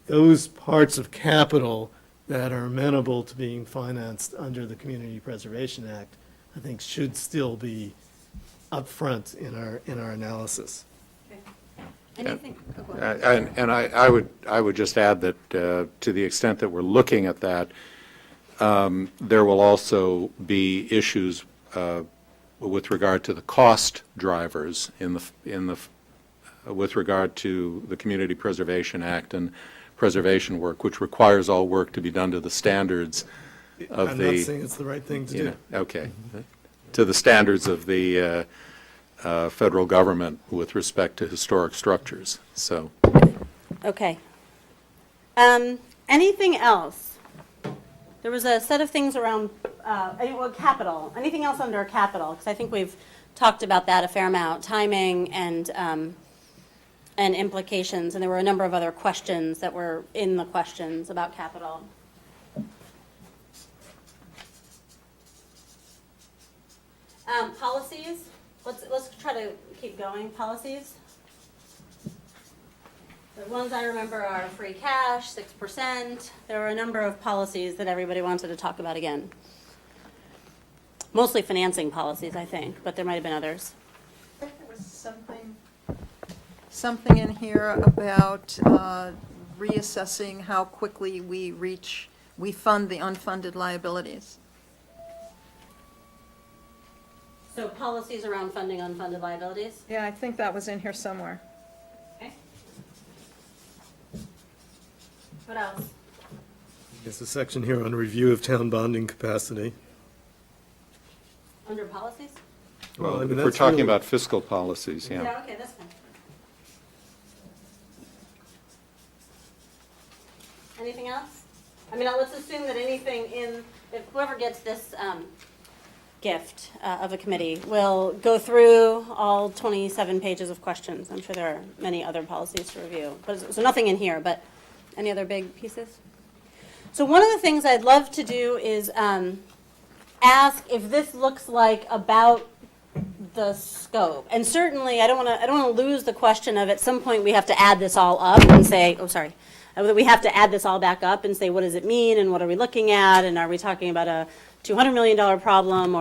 those parts of capital that are amenable to being financed under the Community Preservation Act, I think should still be upfront in our analysis. Anything? Oh, go ahead. And I would just add that to the extent that we're looking at that, there will also be issues with regard to the cost drivers with regard to the Community Preservation Act and preservation work, which requires all work to be done to the standards of the. I'm not saying it's the right thing to do. Okay. To the standards of the federal government with respect to historic structures, so. Okay. Anything else? There was a set of things around, capital. Anything else under capital? Because I think we've talked about that a fair amount, timing and implications, and there were a number of other questions that were in the questions about capital. Policies. Let's try to keep going. Policies. The ones I remember are free cash, 6%. There were a number of policies that everybody wanted to talk about again. Mostly financing policies, I think, but there might have been others. I think there was something in here about reassessing how quickly we fund the unfunded liabilities. So policies around funding unfunded liabilities? Yeah, I think that was in here somewhere. Okay. What else? There's a section here on review of town bonding capacity. Under policies? Well, I mean, if we're that's talking really- about fiscal policies, yeah. Yeah, okay, that's fine. Anything else? I mean, let's assume that anything if whoever gets this gift of a committee will go through all 27 pages of questions. I'm sure there are many other policies to review. So nothing in here, but any other big pieces? So one of the things I'd love to do is ask if this looks like about the scope. And certainly, I don't want to lose the question of at some point we have to add this all up and say, that we have to add this all back up and say, what does it mean, and what are we looking at, and are we talking about a $200 million problem,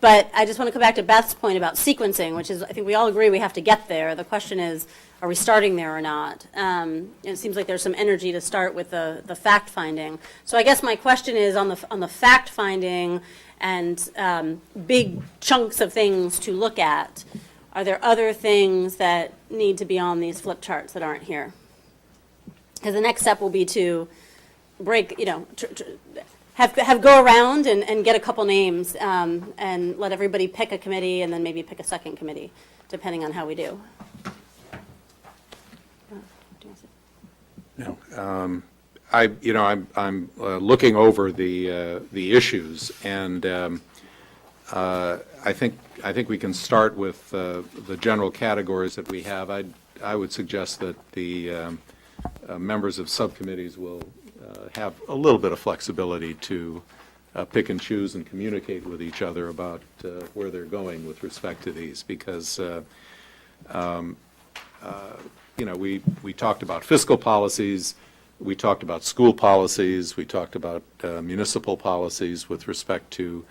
but I just want to come back to Beth's point about sequencing, which is, I think we all agree we have to get there. The question is, are we starting there or not? It seems like there's some energy to start with the fact-finding. So I guess my question is, on the fact-finding and big chunks of things to look at, are there other things that need to be on these flip charts that aren't here? Because the next step will be to break, have go around and get a couple names and let everybody pick a committee and then maybe pick a second committee, depending on how we do. I'm looking over the issues, and I think we can start with the general categories that we have. I would suggest that the members of subcommittees will have a little bit of flexibility to pick and choose and communicate with each other about where they're going with respect to these, because we talked about fiscal policies, we talked about school policies, we talked about municipal policies with respect to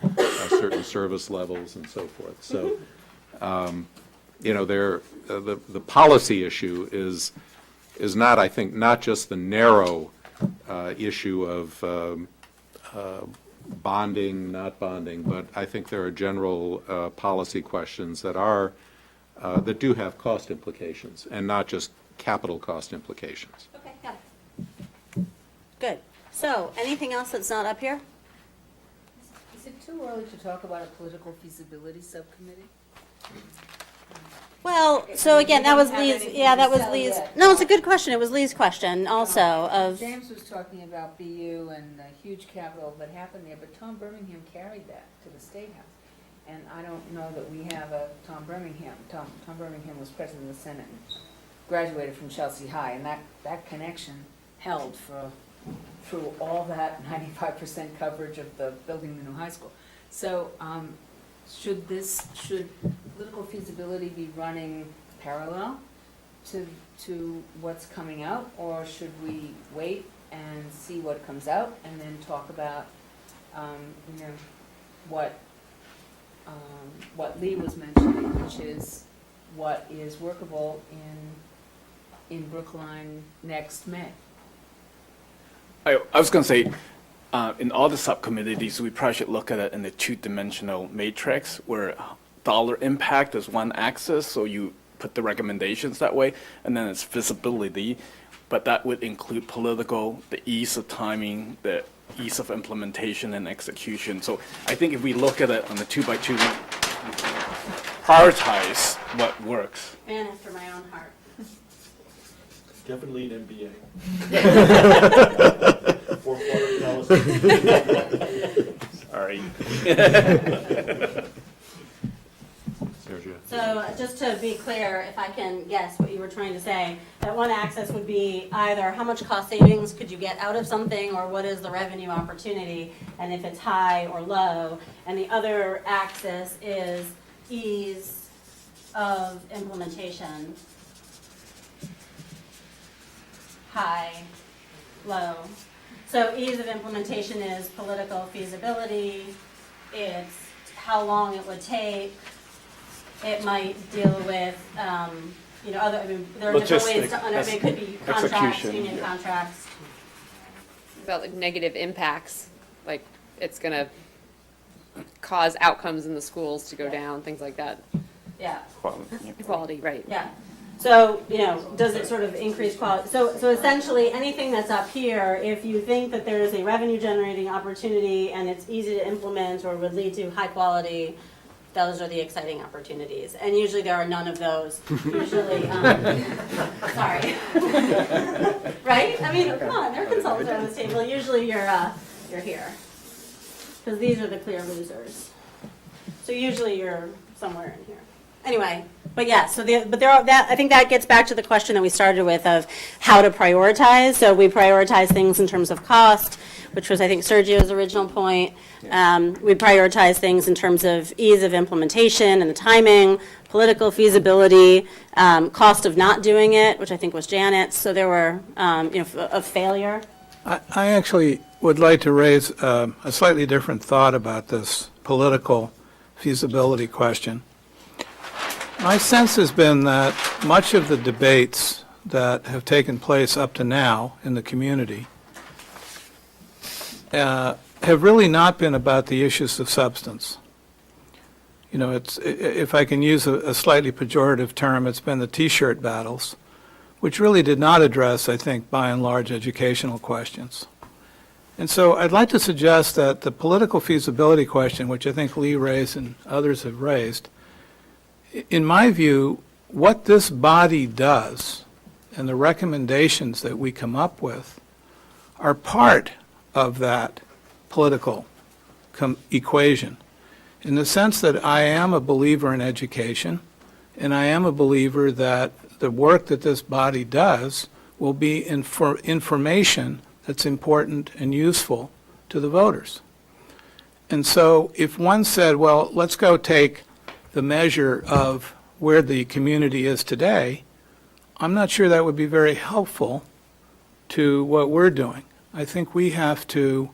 certain service levels and so forth. So, the policy issue is not, I think, not just the narrow issue of bonding, not bonding, but I think there are general policy questions that do have cost implications, and not just capital cost implications. Okay, got it. Good. So, anything else that's not up here? Is it too early to talk about a political feasibility subcommittee? Well, so again, that was We don't have Lee's, anything yeah, to that was sell Lee's, yet. no, it's a good question. It was Lee's question also of, James was talking about BU and the huge capital that happened there, but Tom Birmingham carried that to the State House. And I don't know that we have a Tom Birmingham. Tom Birmingham was president of the Senate and graduated from Chelsea High, and that connection held through all that 95% coverage of the building the new high school. So should political feasibility be running parallel to what's coming out, or should we wait and see what comes out and then talk about what Lee was mentioning, which is what is workable in Brookline next May? I was going to say, in all the subcommittees, we probably should look at it in a two-dimensional matrix where dollar impact is one axis, so you put the recommendations that way, and then it's visibility, but that would include political, the ease of timing, the ease of implementation and execution. So I think if we look at it on the 2x2, prioritize what works. man after my own heart. Definitely an MBA. Sorry. Sergio? So just to be clear, if I can guess what you were trying to say, that one axis would be either how much cost savings could you get out of something, or what is the revenue opportunity, and if it's high or low. And the other axis is ease of implementation. High, low. So ease of implementation is political feasibility, it's how long it would take. It might deal with, there are different ways to, it could be contracts, execution, union yeah. contracts. About like negative impacts, like it's gonna cause outcomes in the schools to go down, things like that. Yeah, Quality, right. yeah. So, does it sort of increase quality? So essentially, anything that's up here, if you think that there is a revenue generating opportunity and it's easy to implement or would lead to high quality, those are the exciting opportunities. And usually there are none of those. Usually, sorry. Right? I mean, come on, there are consultants around this table. Usually you're here. Because these are the clear losers. So usually you're somewhere in here. Anyway, but yeah, I think that gets back to the question that we started with of how to prioritize. So we prioritize things in terms of cost. which was, I think, Sergio's original point. We prioritize things in terms of ease of implementation and the timing, political feasibility, cost of not doing it, which I think was Janet's. So there were, of failure. I actually would like to raise a slightly different thought about this political feasibility question. My sense has been that much of the debates that have taken place up to now in the community have really not been about the issues of substance. You know, it's, if I can use a slightly pejorative term, it's been the T-shirt battles, which really did not address, I think, by and large, educational questions. And so I'd like to suggest that the political feasibility question, which I think Lee raised and others have raised, in my view, what this body does and the recommendations that we come up with are part of that political equation, in the sense that I am a believer in education, and I am a believer that the work that this body does will be information that's important and useful to the voters. And so if one said, well, let's go take the measure of where the community is today, I'm not sure that would be very helpful to what we're doing. I think we have to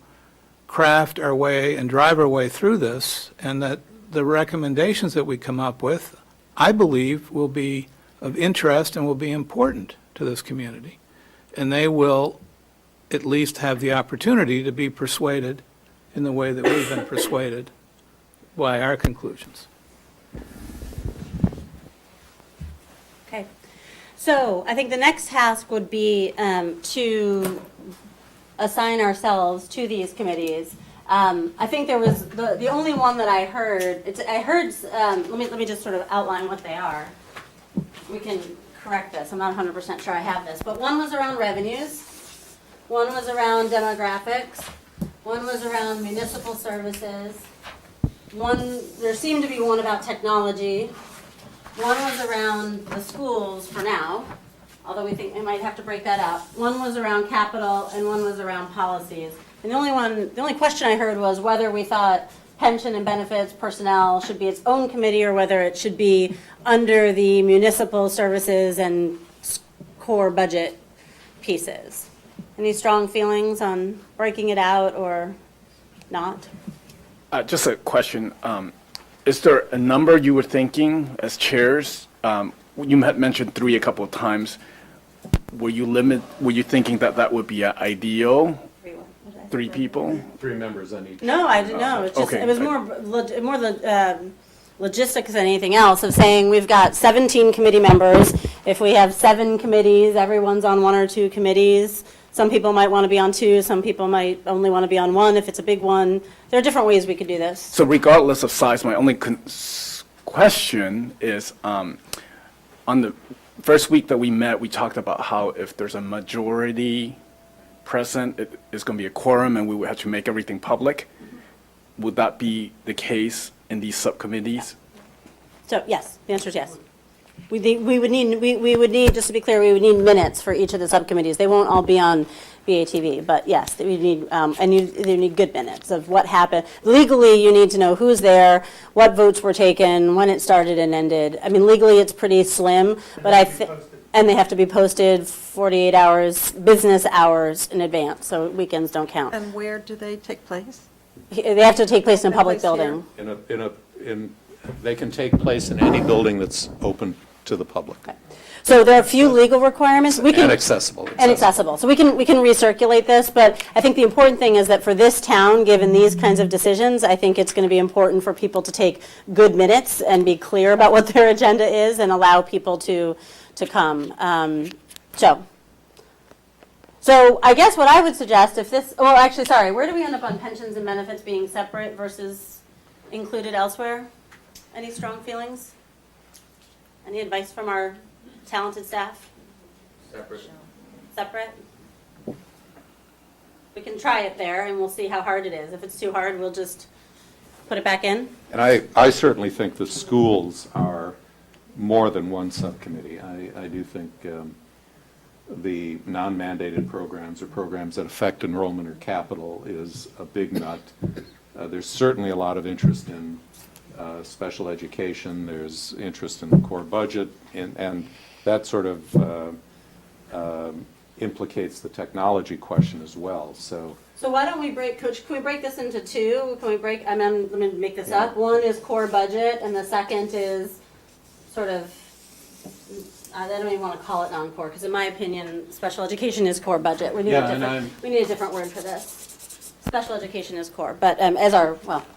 craft our way and drive our way through this, and that the recommendations that we come up with, I believe, will be of interest and will be important to this community. And they will at least have the opportunity to be persuaded in the way that we've been persuaded by our conclusions. Okay. So I think the next task would be to assign ourselves to these committees. I think there was the only one that I heard. Let me just sort of outline what they are. We can correct this. I'm not 100% sure I have this, but one was around revenues, one was around demographics, one was around municipal services. There seemed to be one about technology. One was around the schools for now, although we think we might have to break that up. One was around capital, and one was around policies. And the only question I heard was whether we thought pension and benefits personnel should be its own committee, or whether it should be under the municipal services and core budget pieces. Any strong feelings on breaking it out or not? Just a question. Is there a number you were thinking as chairs? You had mentioned 3 a couple of times. Were you thinking that would be ideal? 3 people? 3 members on each. No, I didn't know. It's just, Okay. it was more the logistics than anything else, of saying we've got 17 committee members. If we have 7 committees, everyone's on 1 or 2 committees. Some people might want to be on 2, some people might only want to be on 1 if it's a big one. There are different ways we could do this. So regardless of size, my only question is, on the first week that we met, we talked about how if there's a majority present, it is going to be a quorum and we would have to make everything public. Would that be the case in these subcommittees? So, yes, the answer is yes. We would need, just to be clear, we would need minutes for each of the subcommittees. They won't all be on BATV, but yes, we need, and you need good minutes of what happened. Legally, you need to know who's there, what votes were taken, when it started and ended. I mean, legally, it's pretty slim, but and they have to be posted 48 hours, business hours in advance, so weekends don't count. And where do they take place? They have to take place in a public Place here? building. They can take place in any building that's open to the public. So there are a few legal requirements. We can And accessible. And accessible. So we can recirculate this, but I think the important thing is that for this town, given these kinds of decisions, I think it's going to be important for people to take good minutes and be clear about what their agenda is and allow people to come. So I guess what I would suggest, if this, well, actually, sorry, where do we end up on pensions and benefits being separate versus included elsewhere? Any strong feelings? Any advice from our talented staff? Separate? We can try it there, and we'll see how hard it is. If it's too hard, we'll just put it back in. And I certainly think the schools are more than one subcommittee. I do think the non-mandated programs or programs that affect enrollment or capital is a big nut. There's certainly a lot of interest in special education. There's interest in the core budget, and that sort of implicates the technology question as well. So why don't we break, Coach, can we break this into two? Can we break, let me make this up. One is core budget, and the second is sort of, I don't even want to call it non-core, because in my opinion, special education is core budget. We need a different word for this. Special education is core, but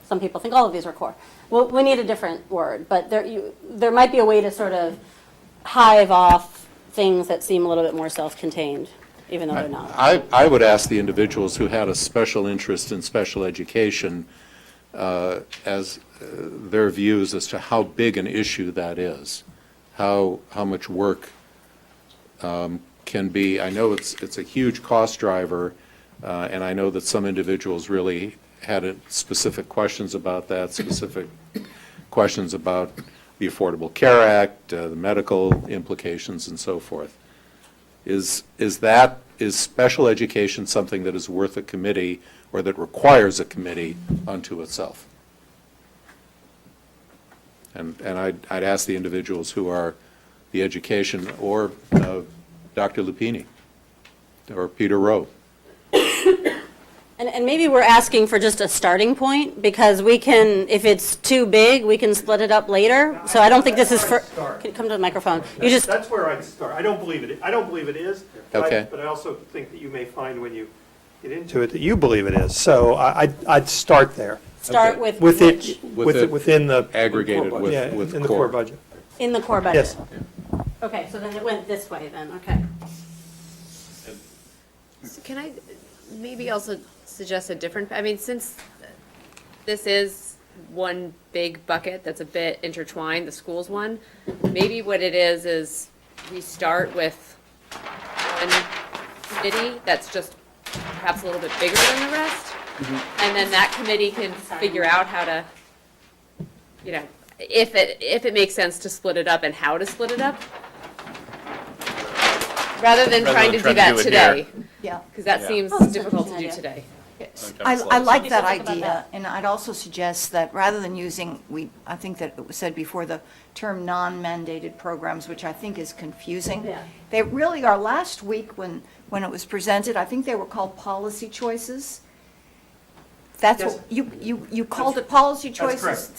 some people think all of these are core. Well, we need a different word, but there might be a way to sort of hive off things that seem a little bit more self-contained, even though they're not. I would ask the individuals who had a special interest in special education as their views as to how big an issue that is, how much work can be. I know it's a huge cost driver, and I know that some individuals really had specific questions about that, specific questions about the Affordable Care Act, the medical implications, and so forth. Is special education something that is worth a committee or that requires a committee unto itself? And I'd ask the individuals who are the education, or Dr. Lupini, or Peter Rowe. And maybe we're asking for just a starting point, because we can, if it's too big, we can split it up later. So I don't think this is for, can you come to the microphone? That's where I'd start. I don't believe it is. Okay. But I also think that you may find when you get into it that you believe it is. So I'd start there. Start with it, With it within the. aggregated with Yeah, with in the core budget. in the core budget. Yes. Okay, so then it went this way then, okay. So can I maybe also suggest a different, I mean, since this is one big bucket that's a bit intertwined, the schools one, maybe what it is we start with one committee that's just perhaps a little bit bigger than the rest, and then that committee can figure out how to, if it makes sense to split it up and how to split it up, rather than trying to do that today. Yeah. Because that seems difficult to do today. I like that idea, and I'd also suggest that rather than using, I think that it was said before, the term non-mandated programs, which I think is confusing. Yeah. They really are, last week when it was presented, I think they were called policy choices. That's what, you called it policy choices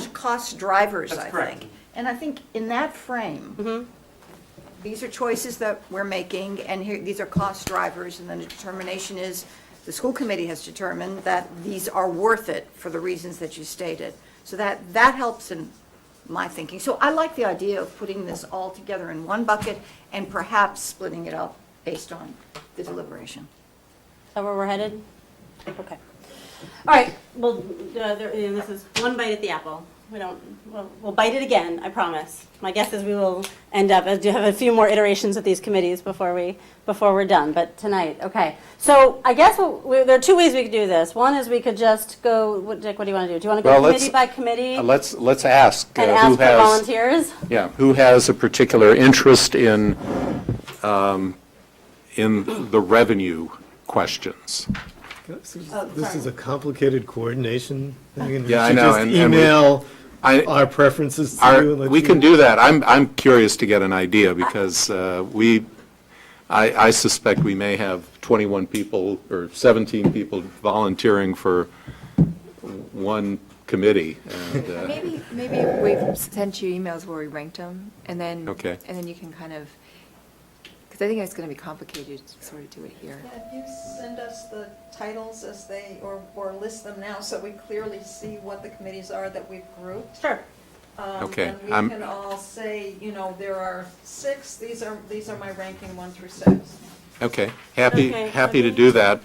/ cost drivers, I think. And I think in that frame, these are choices that we're making, and here, these are cost drivers, and then the determination is, the school committee has determined that these are worth it for the reasons that you stated. So that helps in my thinking. So I like the idea of putting this all together in one bucket and perhaps splitting it up based on the deliberation. Is that where we're headed? Okay. All right, well, this is one bite at the apple. We'll bite it again, I promise. My guess is we will end up, as you have a few more iterations with these committees before we're done, but tonight, okay. So I guess there are two ways we could do this. One is we could just go, Dick, what do you want to do? Do you want to go committee by committee? Let's ask And who ask for has, volunteers? who has a particular interest in the revenue questions. This is a complicated coordination thing, and we Yeah, I should know, just and we- email our preferences to you and let We you- can do that. I'm curious to get an idea, because I suspect we may have 21 people or 17 people volunteering for one committee. And, Maybe we've sent you emails where we ranked them, and then, Okay. and then you can kind of, because I think it's going to be complicated to sort of do it here. If you send us the titles as they, or list them now, so we clearly see what the committees are that we've grouped. Sure. Okay, And we I'm- can all say, there are 6, these are my ranking 1 through 6. Okay, Okay. happy to do that.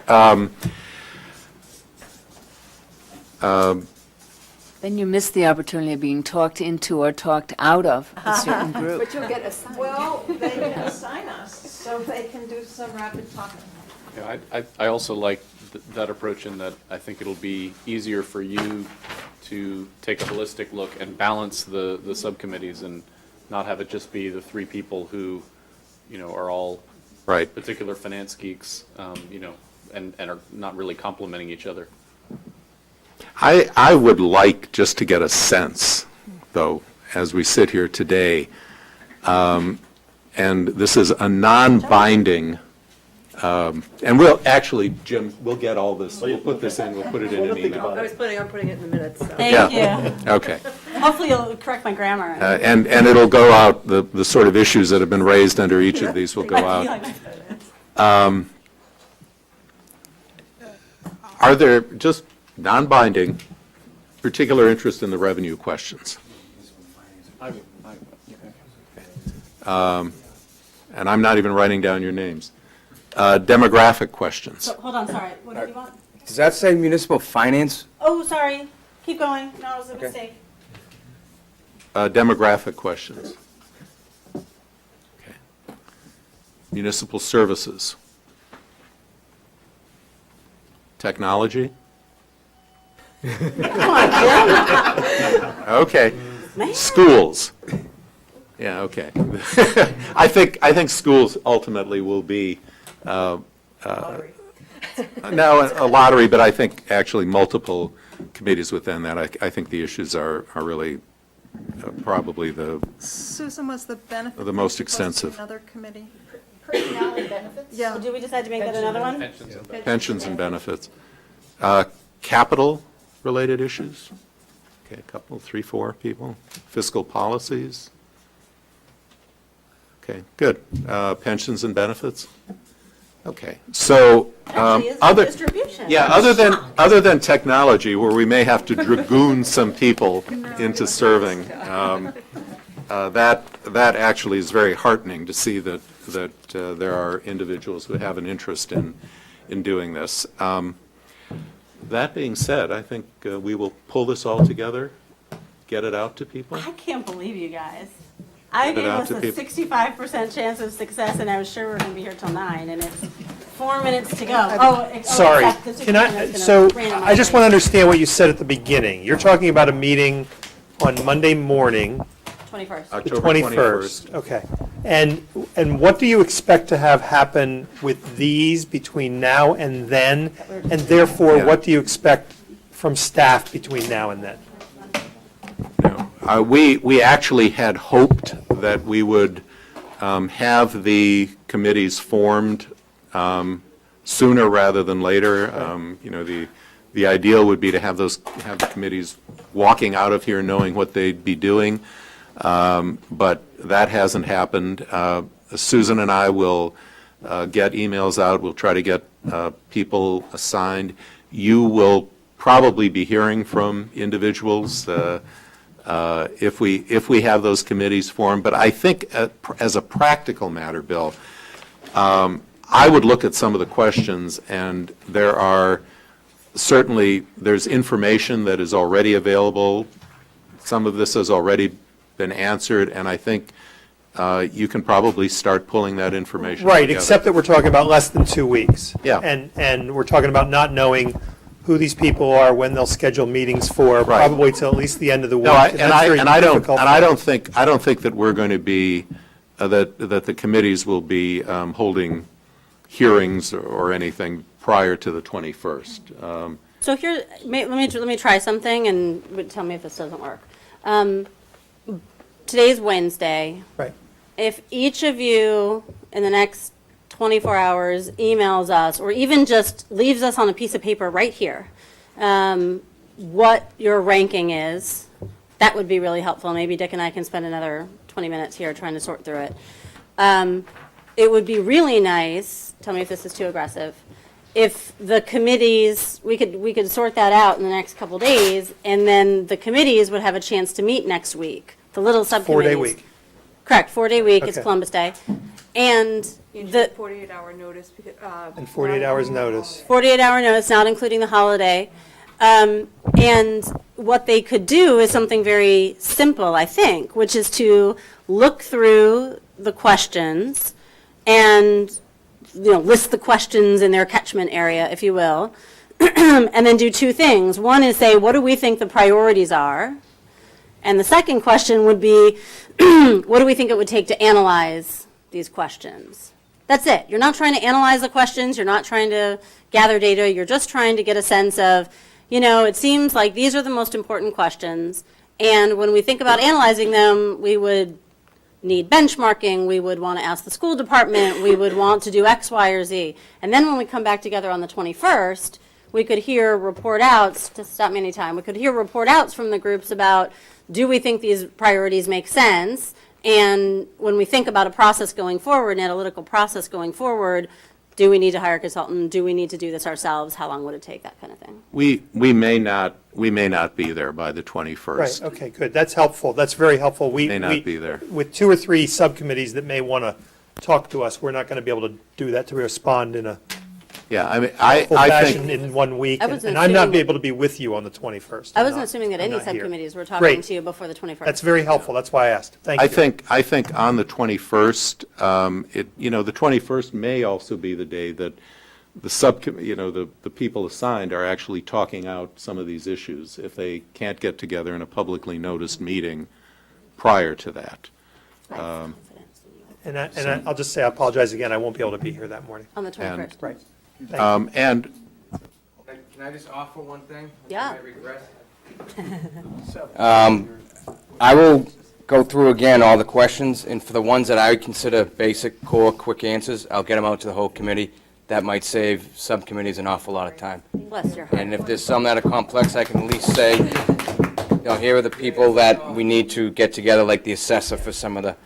Then you miss the opportunity of being talked into or talked out of a certain group. But you'll get assigned. Well, they can assign us, so they can do some rapid talking. I also like that approach, in that I think it'll be easier for you to take a holistic look and balance the subcommittees, and not have it just be the 3 people who, are all Right. particular finance geeks, and are not really complementing each other. I would like just to get a sense, though, as we sit here today, and this is a non-binding, and we'll, actually, Jim, we'll get all this, we'll put this in, we'll put it in an email. I'm putting it in the minutes, so. Yeah. Thank you. Okay. Hopefully you'll correct my grammar. And it'll go out, the sort of issues that have been raised under each of these will go out. Are there, just non-binding, particular interest in the revenue questions? And I'm not even writing down your names. Demographic questions. So, hold on, sorry, what did you want? Does that say municipal finance? Oh, sorry, keep going, no, it was a mistake. Demographic questions. Okay. Municipal services. Technology? Okay. Schools. Yeah, okay. I think schools ultimately will be, no, a lottery, but I think actually multiple committees within that. I think the issues are really probably Susan, was the benefit? the most supposed to be extensive. Another committee? Personnel and benefits? Yeah. Do we decide to make that another one? Pensions and benefits. Capital-related issues? Okay, a couple, 3, 4 people. Fiscal policies? Okay, good. Pensions and benefits? Okay, so, Actually, is other, distribution. yeah, other than technology, where we may have to dragoon some people into serving, that actually is very heartening to see that there are individuals who have an interest in doing this. That being said, I think we will pull this all together, get it out to people. I can't believe you guys. I Get it gave out us to a people. 65% chance of success, and I was sure we were going to be here till 9, and it's 4 minutes to go. Sorry, except the can I, superintendent's so, gonna randomize I just want to things. understand what you said at the beginning. You're talking about a meeting on Monday morning, 21st. the October 21st. Okay. And what do you expect to have happen with these between now and then? And therefore, Yeah. what do you expect from staff between now and then? We actually had hoped that we would have the committees formed sooner rather than later. The ideal would be to have the committees walking out of here knowing what they'd be doing, but that hasn't happened. Susan and I will get emails out. We'll try to get people assigned. You will probably be hearing from individuals if we have those committees formed. But I think as a practical matter, Bill, I would look at some of the questions, and there's information that is already available. Some of this has already been answered, and I think you can probably start pulling that information Right, together. except that we're talking about less than 2 weeks. Yeah. And we're talking about not knowing who these people are, when they'll schedule meetings for, Right. probably till at least the end of the week. No, I That's very difficult. don't think that we're going to be, that the committees will be holding hearings or anything prior to the 21st. So here, let me try something, and tell me if this doesn't work. Today's Wednesday. Right. If each of you in the next 24 hours emails us, or even just leaves us on a piece of paper right here, what your ranking is, that would be really helpful. Maybe Dick and I can spend another 20 minutes here trying to sort through it. It would be really nice, tell me if this is too aggressive, if the committees, we could sort that out in the next couple days, and then the committees would have a chance to meet next week, the little subcommittees. 4-day week. Correct, 4-day week, it's Okay. Columbus Day. And the 48-hour notice, because. And 48 hours notice. 48-hour notice, not including the holiday. And what they could do is something very simple, I think, which is to look through the questions and, list the questions in their catchment area, if you will, and then do two things. One is say, what do we think the priorities are? And the second question would be, what do we think it would take to analyze these questions? That's it. You're not trying to analyze the questions, you're not trying to gather data, you're just trying to get a sense of, it seems like these are the most important questions, and when we think about analyzing them, we would need benchmarking, we would want to ask the school department, we would want to do X, Y, or Z. And then when we come back together on the 21st, we could hear report outs, to stop me anytime, we could hear report outs from the groups about, do we think these priorities make sense? And when we think about a process going forward, an analytical process going forward, do we need to hire a consultant? Do we need to do this ourselves? How long would it take? That kind of thing. We may not be there by the 21st. Right, okay, good. That's helpful. That's very helpful. May not be there. With 2 or 3 subcommittees that may want to talk to us, we're not going to be able to do that to respond in a Yeah, I mean, full I fashion think, in 1 week. I wasn't And I'm not assuming- able to be with you on the 21st. I I'm wasn't not- assuming that I'm any not here. subcommittees were talking Great. to you before the 21st. That's very helpful. That's why I asked. Thank you. I think on the 21st, the 21st may also be the day that the subcommittee, the people assigned are actually talking out some of these issues if they can't get together in a publicly noticed meeting prior to that. And I'll just say, I apologize again, I won't be able to be here that morning. On the 21st. Right. And Can I just offer one thing? Yeah. I will go through again all the questions, and for the ones that I consider basic, core, quick answers, I'll get them out to the whole committee. That might save subcommittees an awful lot of time. Bless your heart. And if there's some that are complex, I can at least say, here are the people that we need to get together, like the assessor for some of the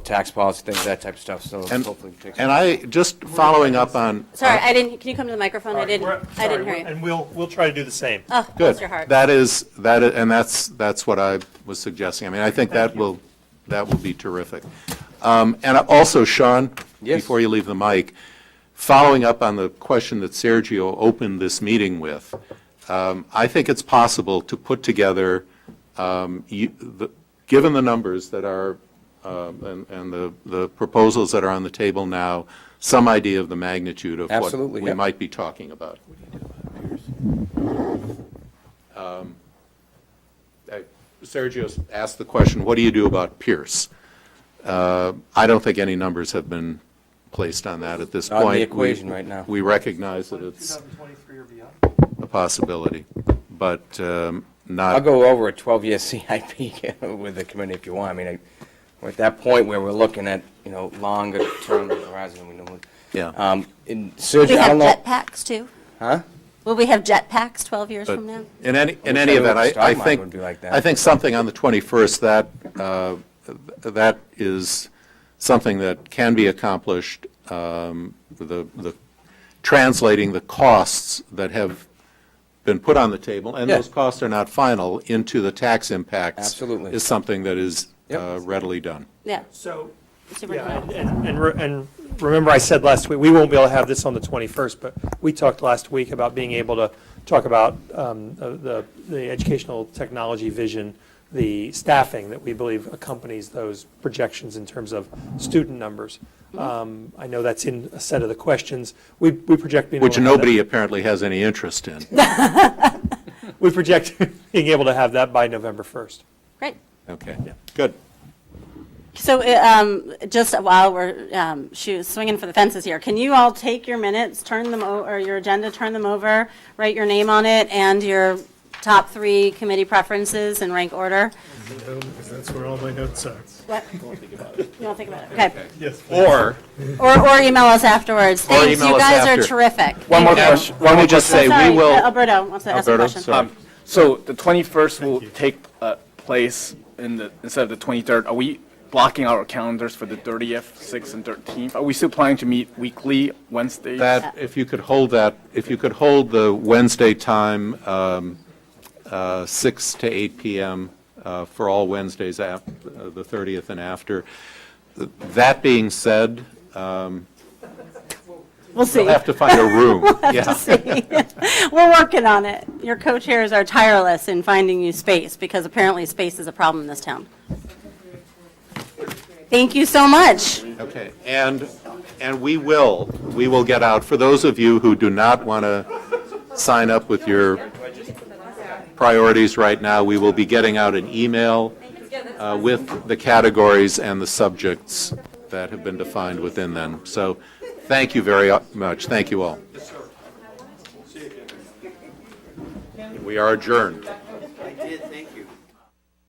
tax policy things, that type of stuff, so hopefully. it takes- and I, just following up on. Sorry, can you come to the microphone? I didn't hear you. And we'll try to do the same. Oh, Good. bless your heart. That's what I was suggesting. I mean, I think that will be terrific. And also, Sean, Yes. before you leave the mic, following up on the question that Sergio opened this meeting with, I think it's possible to put together, given the numbers that are, and the proposals that are on the table now, some idea of the magnitude of what Absolutely, we yep. might be talking about. Sergio asked the question, what do you do about Pierce? I don't think any numbers have been placed on that at this Not in point. the equation right now. We recognize that it's 2023 or beyond? a possibility, but I'll not, go over a 12-year CIP with the committee if you want. I mean, we're at that point where we're looking at, longer term horizon. yeah. In We Sergio, I have don't know. jetpacks too? Huh? Will we have jetpacks 12 years But from now? in any I wish I knew event, what the stock I market think, would be like then. I think something on the 21st, that is something that can be accomplished, the translating the costs that have been put on the table, and Yeah. those costs are not final, into the tax impacts. Absolutely. Is something that is Yep. readily done. Yeah. So, yeah, Superintendent. and remember I said last week, we won't be able to have this on the 21st, but we talked last week about being able to talk about the educational technology vision, the staffing that we believe accompanies those projections in terms of student numbers. I know that's in a set of the questions. We project being able Which to have that- nobody apparently has any interest in. We project being able to have that by November 1st. Great. Okay, good. So just while we're swinging for the fences here, can you all take your minutes, turn them or your agenda, turn them over, write your name on it, and your top 3 committee preferences in rank order? Because that's where all my notes are. What? You won't think about it. Okay. Yes. Or, Or email us afterwards. Thanks, email you us guys after. are terrific. One more and question. let me just say, Sorry, we will. Alberto wants to ask a Alberto, question. sorry. So the 21st will take place instead of the 23rd. Are we blocking our calendars for the 30th, 6th, and 13th? Are we still planning to meet weekly, Wednesdays? That, if you could hold the Wednesday time, 6 to 8 p.m. For all Wednesdays after, the 30th and after. That being said, We'll see. we'll have to find a room. Yeah. We're working on it. Your co-chairs are tireless in finding you space, because apparently space is a problem in this town. Thank you so much. Okay, and we will get out, for those of you who do not want to sign up with your priorities right now, we will be getting out an email with the categories and the subjects that have been defined within them. So thank you very much. Thank you all. We are adjourned. I did, thank you.